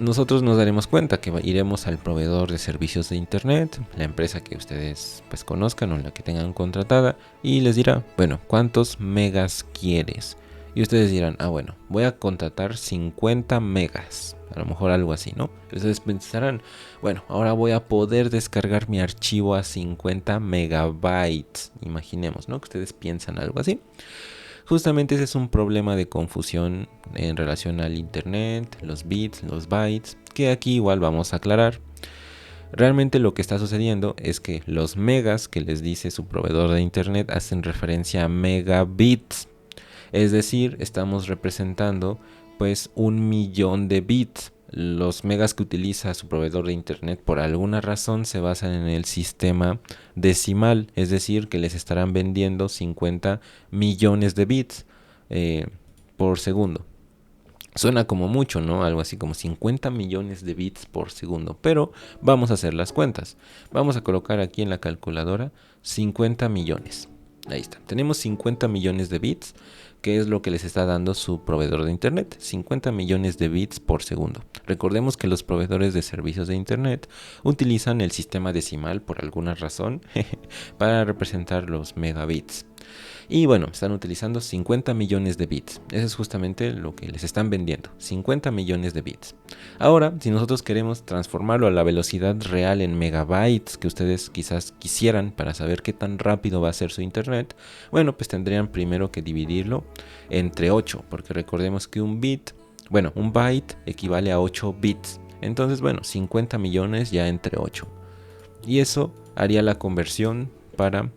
Speaker 1: Nosotros nos daremos cuenta que iremos al proveedor de servicios de internet, la empresa que ustedes pues conozcan o la que tengan contratada, y les dirá, bueno, ¿cuántos megas quieres? Y ustedes dirán, bueno, voy a contratar 50 megas, a lo mejor algo así, ¿no? Ustedes pensarán, bueno, ahora voy a poder descargar mi archivo a 50 megabytes, imaginemos, ¿no? Que ustedes piensan algo así. Justamente ese es un problema de confusión en relación al internet, los bits, los bytes, que aquí igual vamos a aclarar. Realmente lo que está sucediendo es que los megas que les dice su proveedor de internet hacen referencia a megabits. Es decir, estamos representando pues 1.000.000 de bits. Los megas que utiliza su proveedor de internet por alguna razón se basan en el sistema decimal, es decir, que les estarán vendiendo 50 millones de bits por segundo. Suena como mucho, ¿no? Algo así como 50 millones de bits por segundo, pero vamos a hacer las cuentas. Vamos a colocar aquí en la calculadora 50 millones. Ahí está, tenemos 50 millones de bits, que es lo que les está dando su proveedor de internet, 50 millones de bits por segundo. Recordemos que los proveedores de servicios de internet utilizan el sistema decimal por alguna razón para representar los megabits. Y bueno, están utilizando 50 millones de bits. Eso es justamente lo que les están vendiendo, 50 millones de bits. Ahora, si nosotros queremos transformarlo a la velocidad real en megabytes que ustedes quizás quisieran para saber qué tan rápido va a ser su internet, bueno, pues tendrían primero que dividirlo entre 8, porque recordemos que un byte equivale a 8 bits. Entonces, bueno, 50 millones ya entre 8. Y eso haría la conversión para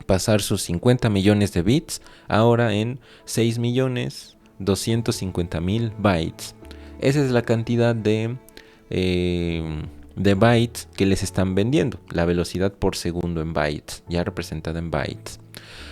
Speaker 1: pasar sus 50 millones de bits ahora en 6.250.000 bytes. Esa es la cantidad de bytes que les están vendiendo, la velocidad por segundo en bytes, ya representada en bytes.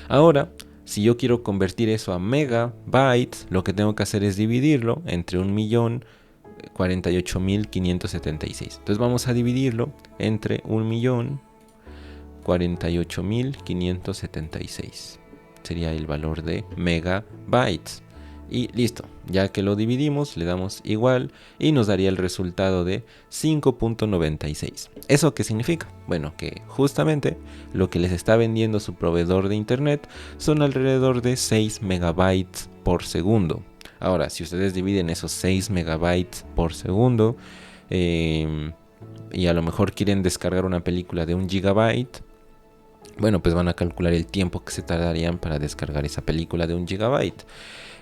Speaker 1: Ahora, si yo quiero convertir eso a megabytes, lo que tengo que hacer es dividirlo entre 1.048.576. Entonces vamos a dividirlo entre 1.048.576. Sería el valor de megabytes. Y listo, ya que lo dividimos, le damos igual y nos daría el resultado de 5.96. ¿Eso qué significa? Bueno, que justamente lo que les está vendiendo su proveedor de internet son alrededor de 6 megabytes por segundo. Ahora, si ustedes dividen esos 6 megabytes por segundo y a lo mejor quieren descargar una película de 1 gigabyte, bueno, pues van a calcular el tiempo que se tardarían para descargar esa película de 1 gigabyte.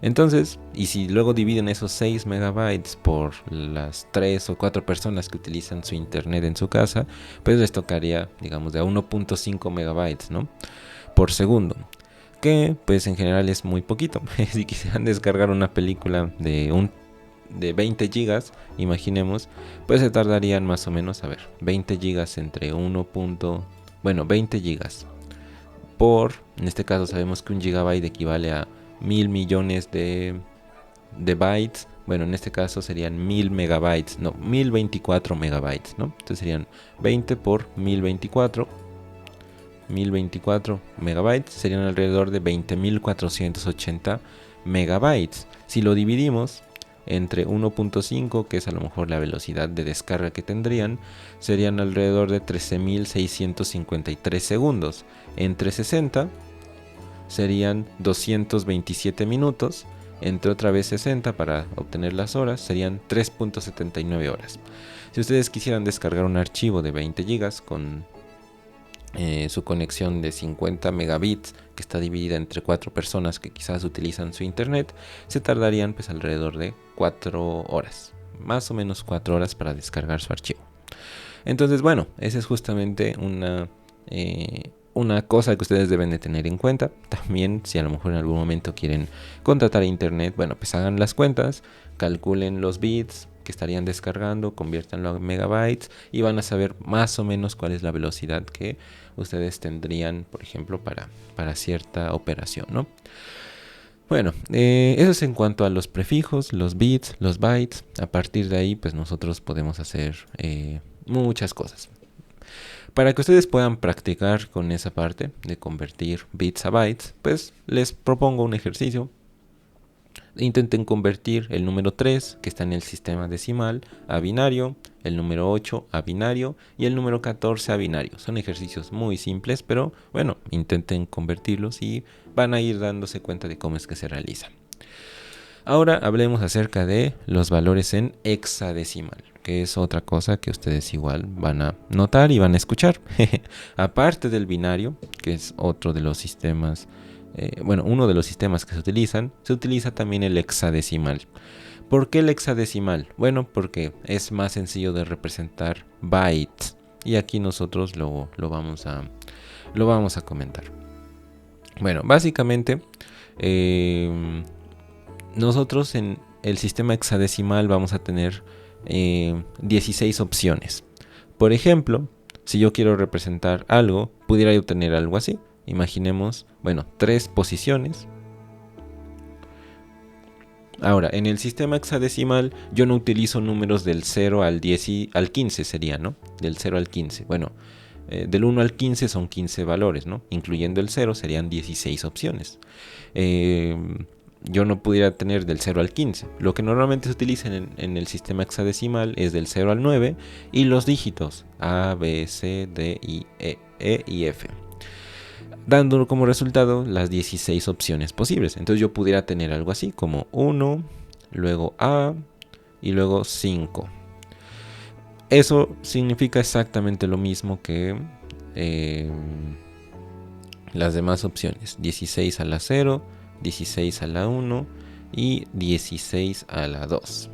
Speaker 1: Entonces, y si luego dividen esos 6 megabytes por las 3 o 4 personas que utilizan su internet en su casa, pues les tocaría, digamos, de a 1.5 megabytes, ¿no? Por segundo. Que, pues en general es muy poquito. Si quisieran descargar una película de de 20 gigas, imaginemos, pues se tardarían más o menos, a ver, 20 gigas entre 20 gigas por, en este caso sabemos que un gigabyte equivale a 1000 millones de bytes. Bueno, en este caso serían 1000 megabytes, no, 1024 megabytes, ¿no? Entonces serían 20 por 1024 megabytes, serían alrededor de 20.480 megabytes. Si lo dividimos entre 1.5, que es a lo mejor la velocidad de descarga que tendrían, serían alrededor de 13.653 segundos. Entre 60 serían 227 minutos. Entre otra vez 60 para obtener las horas serían 3.79 horas. Si ustedes quisieran descargar un archivo de 20 gigas con su conexión de 50 megabits que está dividida entre 4 personas que quizás utilizan su internet, se tardarían pues alrededor de 4 horas, más o menos 4 horas para descargar su archivo. Entonces bueno, esa es justamente una cosa que ustedes deben de tener en cuenta. También si a lo mejor en algún momento quieren contratar internet, bueno, pues hagan las cuentas, calculen los bits que estarían descargando, conviértanlo a megabytes y van a saber más o menos cuál es la velocidad que ustedes tendrían, por ejemplo, para cierta operación, ¿no? Bueno, eso es en cuanto a los prefijos, los bits, los bytes. A partir de ahí, pues nosotros podemos hacer muchas cosas. Para que ustedes puedan practicar con esa parte de convertir bits a bytes, pues les propongo un ejercicio. Intenten convertir el número 3, que está en el sistema decimal, a binario, el número 8 a binario y el número 14 a binario. Son ejercicios muy simples, pero bueno, intenten convertirlos y van a ir dándose cuenta de cómo es que se realizan. Ahora hablemos acerca de los valores en hexadecimal, que es otra cosa que ustedes igual van a notar y van a escuchar. Aparte del binario, que es otro de los sistemas, uno de los sistemas que se utiliza también el hexadecimal. ¿Por qué el hexadecimal? Bueno, porque es más sencillo de representar bytes. Y aquí nosotros lo vamos a comentar. Bueno, básicamente nosotros en el sistema hexadecimal vamos a tener 16 opciones. Por ejemplo, si yo quiero representar algo, pudiera yo tener algo así. Imaginemos, 3 posiciones. Ahora, en el sistema hexadecimal yo no utilizo números del 0 al 10 y al 15 sería, ¿no? Del 0 al 15. Bueno, del 1 al 15 son 15 valores, ¿no? Incluyendo el 0 serían 16 opciones. Yo no pudiera tener del 0 al 15. Lo que normalmente se utiliza en el sistema hexadecimal es del 0 al 9 y los dígitos A, B, C, D, I, E y F, dando como resultado las 16 opciones posibles. Entonces yo pudiera tener algo así como 1, luego A y luego 5. Eso significa exactamente lo mismo que las demás opciones. 16 a la 0, 16 a la 1 y 16 a la 2.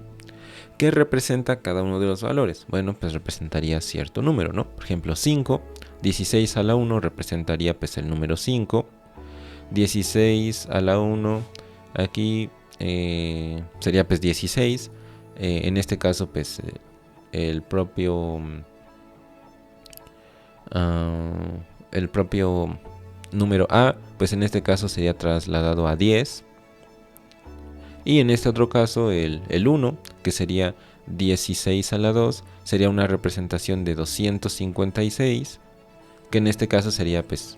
Speaker 1: ¿Qué representa cada uno de los valores? Bueno, pues representaría cierto número, ¿no? Por ejemplo, 5, 16 a la 1 representaría pues el número 5. 16 a la 1 aquí sería pues 16. En este caso pues el propio número A pues en este caso sería trasladado a 10. Y en este otro caso el 1, que sería 16 a la 2, sería una representación de 256, que en este caso sería pues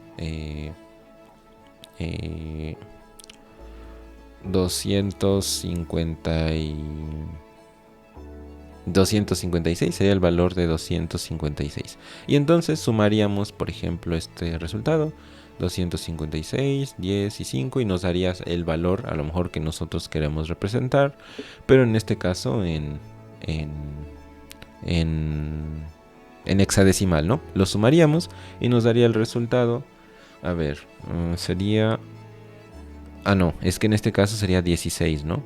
Speaker 1: 256 sería el valor de 256. Y entonces sumaríamos, por ejemplo, este resultado, 256, 10 y 5, y nos daría el valor a lo mejor que nosotros queremos representar, pero en este caso en hexadecimal, ¿no? Lo sumaríamos y nos daría el resultado. A ver, sería... no, es que en este caso sería 16, ¿no?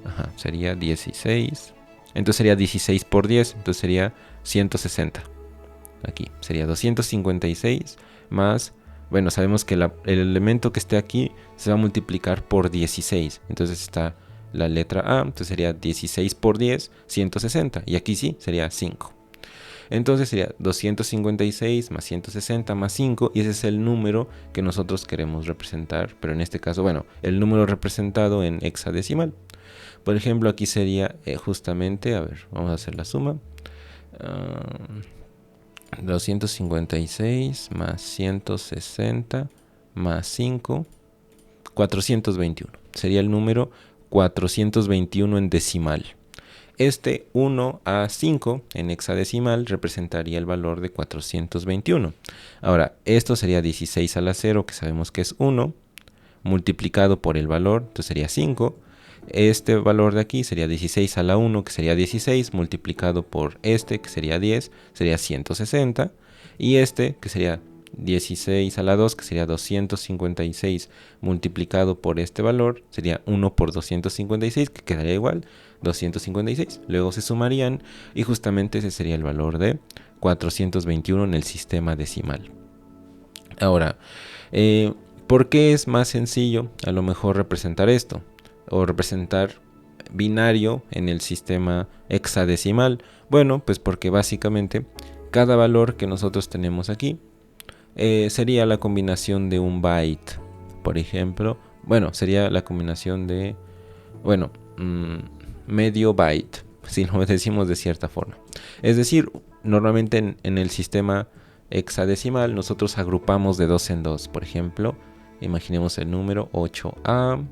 Speaker 1: Ajá, sería 16. Entonces sería 16 por 10, entonces sería 160. Aquí sería 256 más... sabemos que el elemento que esté aquí se va a multiplicar por 16. Entonces está la letra A, entonces sería 16 por 10, 160, y aquí sí, sería 5. Entonces sería 256 más 160 más 5, y ese es el número que nosotros queremos representar, pero en este caso, bueno, el número representado en hexadecimal. Por ejemplo, aquí sería justamente, a ver, vamos a hacer la suma. 256 más 160 más 5, 421. Sería el número 421 en decimal. Este 1 a 5 en hexadecimal representaría el valor de 421. Ahora, esto sería 16 a la 0, que sabemos que es 1, multiplicado por el valor, entonces sería 5. Este valor de aquí sería 16 a la 1, que sería 16, multiplicado por este, que sería 10, sería 160. Y este, que sería 16 a la 2, que sería 256, multiplicado por este valor, sería 1 por 256, que quedaría igual, 256. Luego se sumarían y justamente ese sería el valor de 421 en el sistema decimal. Ahora, ¿por qué es más sencillo a lo mejor representar esto? O representar binario en el sistema hexadecimal. Bueno, pues porque básicamente cada valor que nosotros tenemos aquí sería la combinación de un byte. Por ejemplo, bueno, sería la combinación de, bueno, medio byte, si lo decimos de cierta forma. Es decir, normalmente en el sistema hexadecimal nosotros agrupamos de 2 en 2. Por ejemplo, imaginemos el número 8A,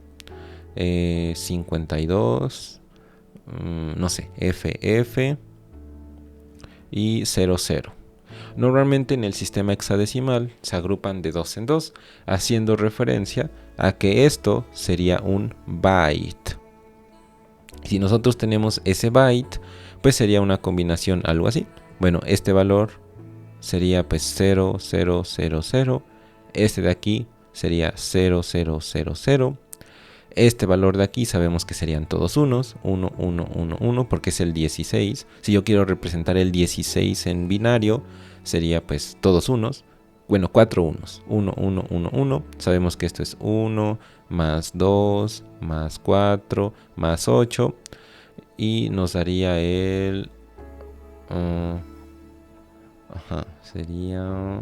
Speaker 1: 52, no sé, FF y 00. Normalmente en el sistema hexadecimal se agrupan de 2 en 2, haciendo referencia a que esto sería un byte. Si nosotros tenemos ese byte, pues sería una combinación algo así. Bueno, este valor sería pues 0000, este de aquí sería 0000. Este valor de aquí sabemos que serían todos unos, 1, 1, 1, 1, porque es el 16. Si yo quiero representar el 16 en binario, sería pues todos unos. Bueno, 4 unos, 1, 1, 1, 1. Sabemos que esto es 1 más 2 más 4 más 8. Y nos daría el... sería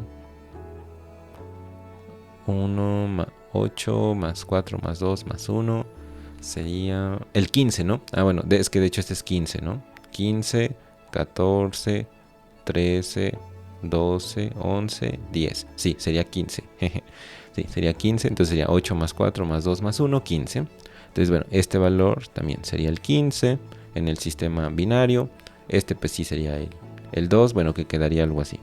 Speaker 1: 1 más 8 más 4 más 2 más 1. Sería el 15, ¿no? Ah, bueno, es que de hecho este es 15, ¿no? 15, 14, 13, 12, 11, 10. Sí, sería 15. Sí, sería 15. Entonces sería 8 más 4 más 2 más 1, 15. Entonces, bueno, este valor también sería el 15 en el sistema binario. Este pues sí sería el 2, bueno, que quedaría algo así.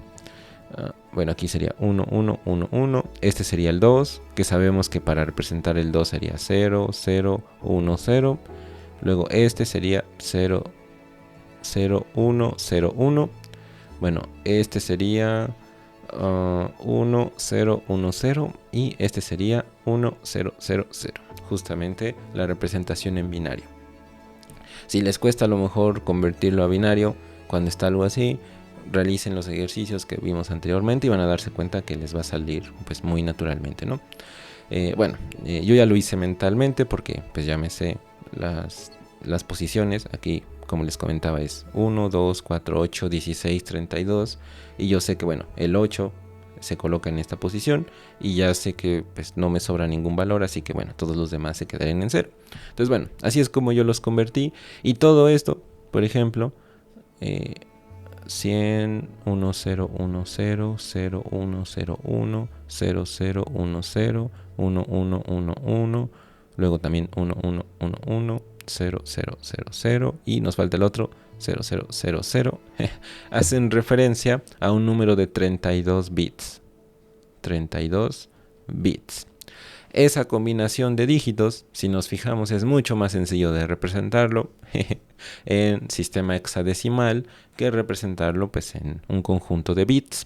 Speaker 1: Bueno, aquí sería 1, 1, 1, 1. Este sería el 2, que sabemos que para representar el 2 sería 0, 0, 1, 0. Luego este sería 0, 0, 1, 0, 1. Bueno, este sería 1, 0, 1, 0. Y este sería 1, 0, 0, 0. Justamente la representación en binario. Si les cuesta a lo mejor convertirlo a binario, cuando está algo así, realicen los ejercicios que vimos anteriormente y van a darse cuenta que les va a salir pues muy naturalmente, ¿no? Yo ya lo hice mentalmente porque pues ya me sé las posiciones. Aquí, como les comentaba, es 1, 2, 4, 8, 16, 32. Y yo sé que, bueno, el 8 se coloca en esta posición y ya sé que pues no me sobra ningún valor, así que bueno, todos los demás se quedarían en 0. Entonces, bueno, así es como yo los convertí. Y todo esto, por ejemplo, 100, 1, 0, 1, 0, 0, 1, 0, 1, 0, 0, 1, 0, 1, 1, 1, 1, luego también 1, 1, 1, 1, 0, 0, 0, 0, y nos falta el otro, 0, 0, 0, 0. Hacen referencia a un número de 32 bits. 32 bits. Esa combinación de dígitos, si nos fijamos, es mucho más sencillo de representarlo en sistema hexadecimal que representarlo pues en un conjunto de bits.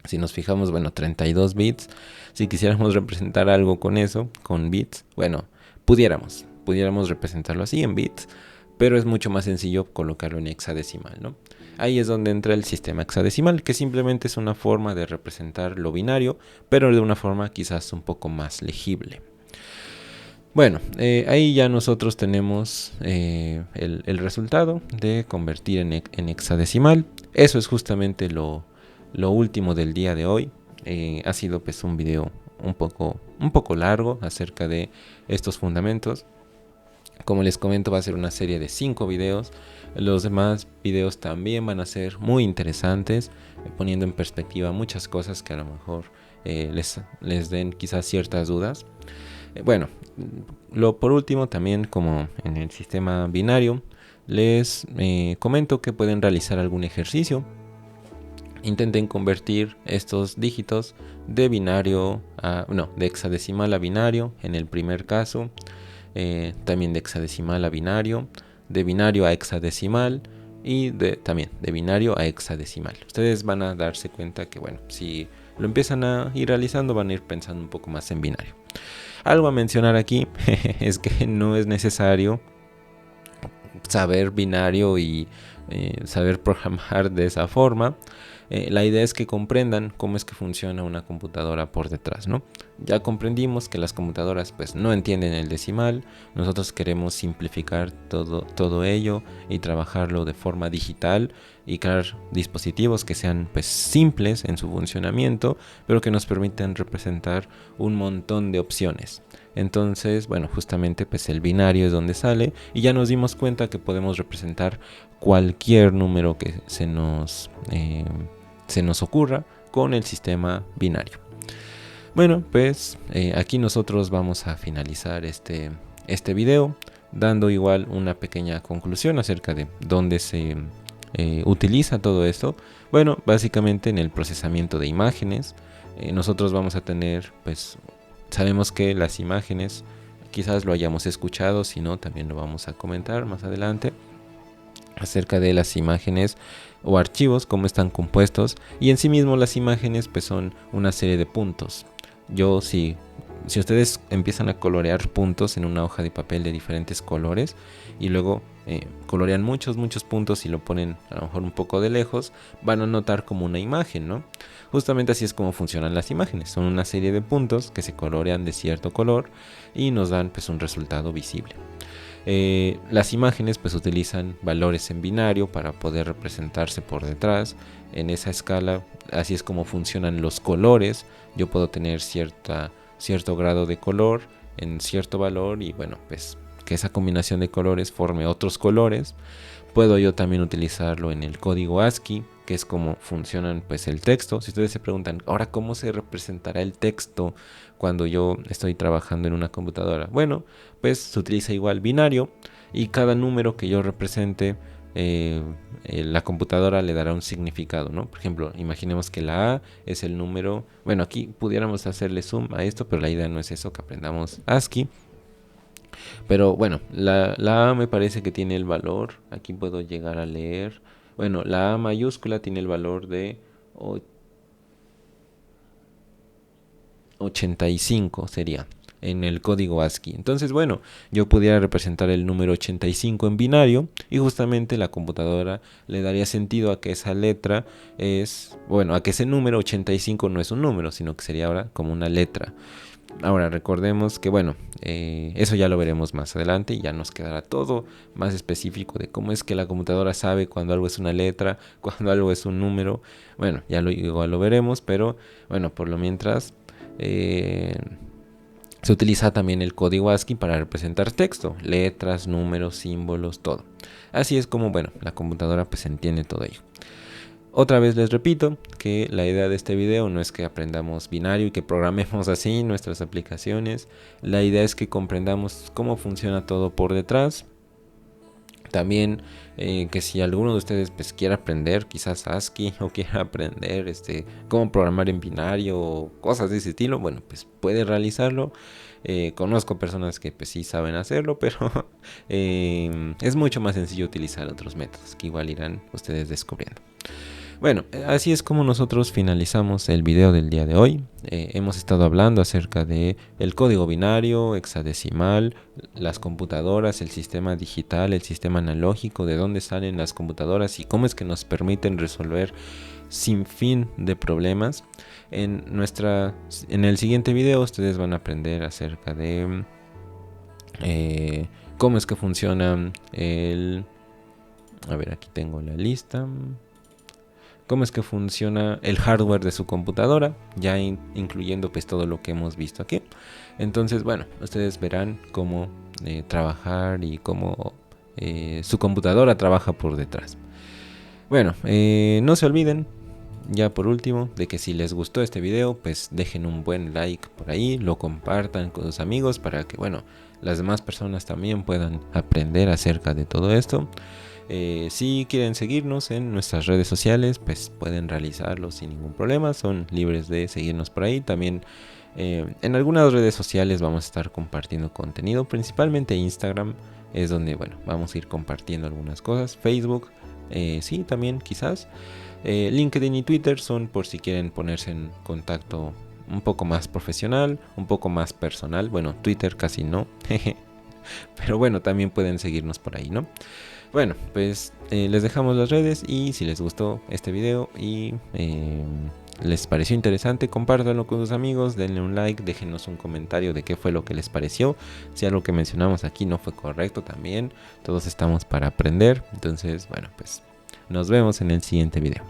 Speaker 1: Si nos fijamos, bueno, 32 bits. Si quisiéramos representar algo con eso, con bits, bueno, pudiéramos representarlo así en bits, pero es mucho más sencillo colocarlo en hexadecimal, ¿no? Ahí es donde entra el sistema hexadecimal, que simplemente es una forma de representar lo binario, pero de una forma quizás un poco más legible. Bueno, ahí ya nosotros tenemos el resultado de convertir en hexadecimal. Eso es justamente lo último del día de hoy. Ha sido pues un video un poco largo acerca de estos fundamentos. Como les comento, va a ser una serie de 5 videos. Los demás videos también van a ser muy interesantes, poniendo en perspectiva muchas cosas que a lo mejor les den quizás ciertas dudas. Bueno, por último, también como en el sistema binario, les comento que pueden realizar algún ejercicio. Intenten convertir estos dígitos de binario de hexadecimal a binario en el primer caso. También de hexadecimal a binario, de binario a hexadecimal y también de binario a hexadecimal. Ustedes van a darse cuenta que, bueno, si lo empiezan a ir realizando, van a ir pensando un poco más en binario. Algo a mencionar aquí es que no es necesario saber binario y saber programar de esa forma. La idea es que comprendan cómo es que funciona una computadora por detrás, ¿no? Ya comprendimos que las computadoras pues no entienden el decimal. Nosotros queremos simplificar todo ello y trabajarlo de forma digital y crear dispositivos que sean pues simples en su funcionamiento, pero que nos permitan representar un montón de opciones. Entonces, bueno, justamente pues el binario es donde sale y ya nos dimos cuenta que podemos representar cualquier número que se nos ocurra con el sistema binario. Bueno, pues aquí nosotros vamos a finalizar este video, dando igual una pequeña conclusión acerca de dónde se utiliza todo esto. Bueno, básicamente en el procesamiento de imágenes. Nosotros vamos a tener, pues, sabemos que las imágenes, quizás lo hayamos escuchado, si no, también lo vamos a comentar más adelante, acerca de las imágenes o archivos, cómo están compuestos, y en sí mismo las imágenes pues son una serie de puntos. Si ustedes empiezan a colorear puntos en una hoja de papel de diferentes colores y luego colorean muchos puntos y lo ponen a lo mejor un poco de lejos, van a notar como una imagen, ¿no? Justamente así es como funcionan las imágenes. Son una serie de puntos que se colorean de cierto color y nos dan pues un resultado visible. Las imágenes pues utilizan valores en binario para poder representarse por detrás. En esa escala así es como funcionan los colores. Yo puedo tener cierto grado de color en cierto valor y bueno, pues que esa combinación de colores forme otros colores. Puedo yo también utilizarlo en el código ASCII, que es como funcionan pues el texto. Si ustedes se preguntan, ahora cómo se representará el texto cuando yo estoy trabajando en una computadora, bueno, pues se utiliza igual binario y cada número que yo represente la computadora le dará un significado, ¿no? Por ejemplo, imaginemos que la A es el número, bueno, aquí pudiéramos hacerle zoom a esto, pero la idea no es eso, que aprendamos ASCII. Pero bueno, la A me parece que tiene el valor, aquí puedo llegar a leer, bueno, la A mayúscula tiene el valor de 85 sería en el código ASCII. Entonces, bueno, yo pudiera representar el número 85 en binario y justamente la computadora le daría sentido a que esa letra a que ese número 85 no es un número, sino que sería ahora como una letra. Ahora recordemos que bueno, eso ya lo veremos más adelante y ya nos quedará todo más específico de cómo es que la computadora sabe cuando algo es una letra, cuando algo es un número. Bueno, igual lo veremos, pero bueno, por lo mientras se utiliza también el código ASCII para representar texto, letras, números, símbolos, todo. Así es como, bueno, la computadora pues entiende todo ello. Otra vez les repito que la idea de este video no es que aprendamos binario y que programemos así nuestras aplicaciones. La idea es que comprendamos cómo funciona todo por detrás. También que si alguno de ustedes pues quiera aprender quizás ASCII o quiera aprender cómo programar en binario o cosas de ese estilo, bueno, pues puede realizarlo. Conozco personas que pues sí saben hacerlo, pero es mucho más sencillo utilizar otros métodos que igual irán ustedes descubriendo. Bueno, así es como nosotros finalizamos el video del día de hoy. Hemos estado hablando acerca de el código binario, hexadecimal, las computadoras, el sistema digital, el sistema analógico, de dónde salen las computadoras y cómo es que nos permiten resolver sin fin de problemas. En el siguiente video ustedes van a aprender acerca de cómo es que funciona el... A ver, aquí tengo la lista. Cómo es que funciona el hardware de su computadora, ya incluyendo pues todo lo que hemos visto aquí. Entonces, bueno, ustedes verán cómo trabajar y cómo su computadora trabaja por detrás. Bueno, no se olviden, ya por último, de que si les gustó este video, pues dejen un buen like por ahí, lo compartan con sus amigos para que, bueno, las demás personas también puedan aprender acerca de todo esto. Si quieren seguirnos en nuestras redes sociales, pues pueden realizarlo sin ningún problema, son libres de seguirnos por ahí. También en algunas redes sociales vamos a estar compartiendo contenido, principalmente Instagram es donde, bueno, vamos a ir compartiendo algunas cosas. Facebook, sí, también quizás. LinkedIn y Twitter son por si quieren ponerse en contacto un poco más profesional, un poco más personal. Bueno, Twitter casi no, pero bueno, también pueden seguirnos por ahí, ¿no? Bueno, pues les dejamos las redes y si les gustó este video y les pareció interesante, compártanlo con sus amigos, denle un like, déjenos un comentario de qué fue lo que les pareció. Si algo que mencionamos aquí no fue correcto también, todos estamos para aprender. Entonces, bueno, pues nos vemos en el siguiente video.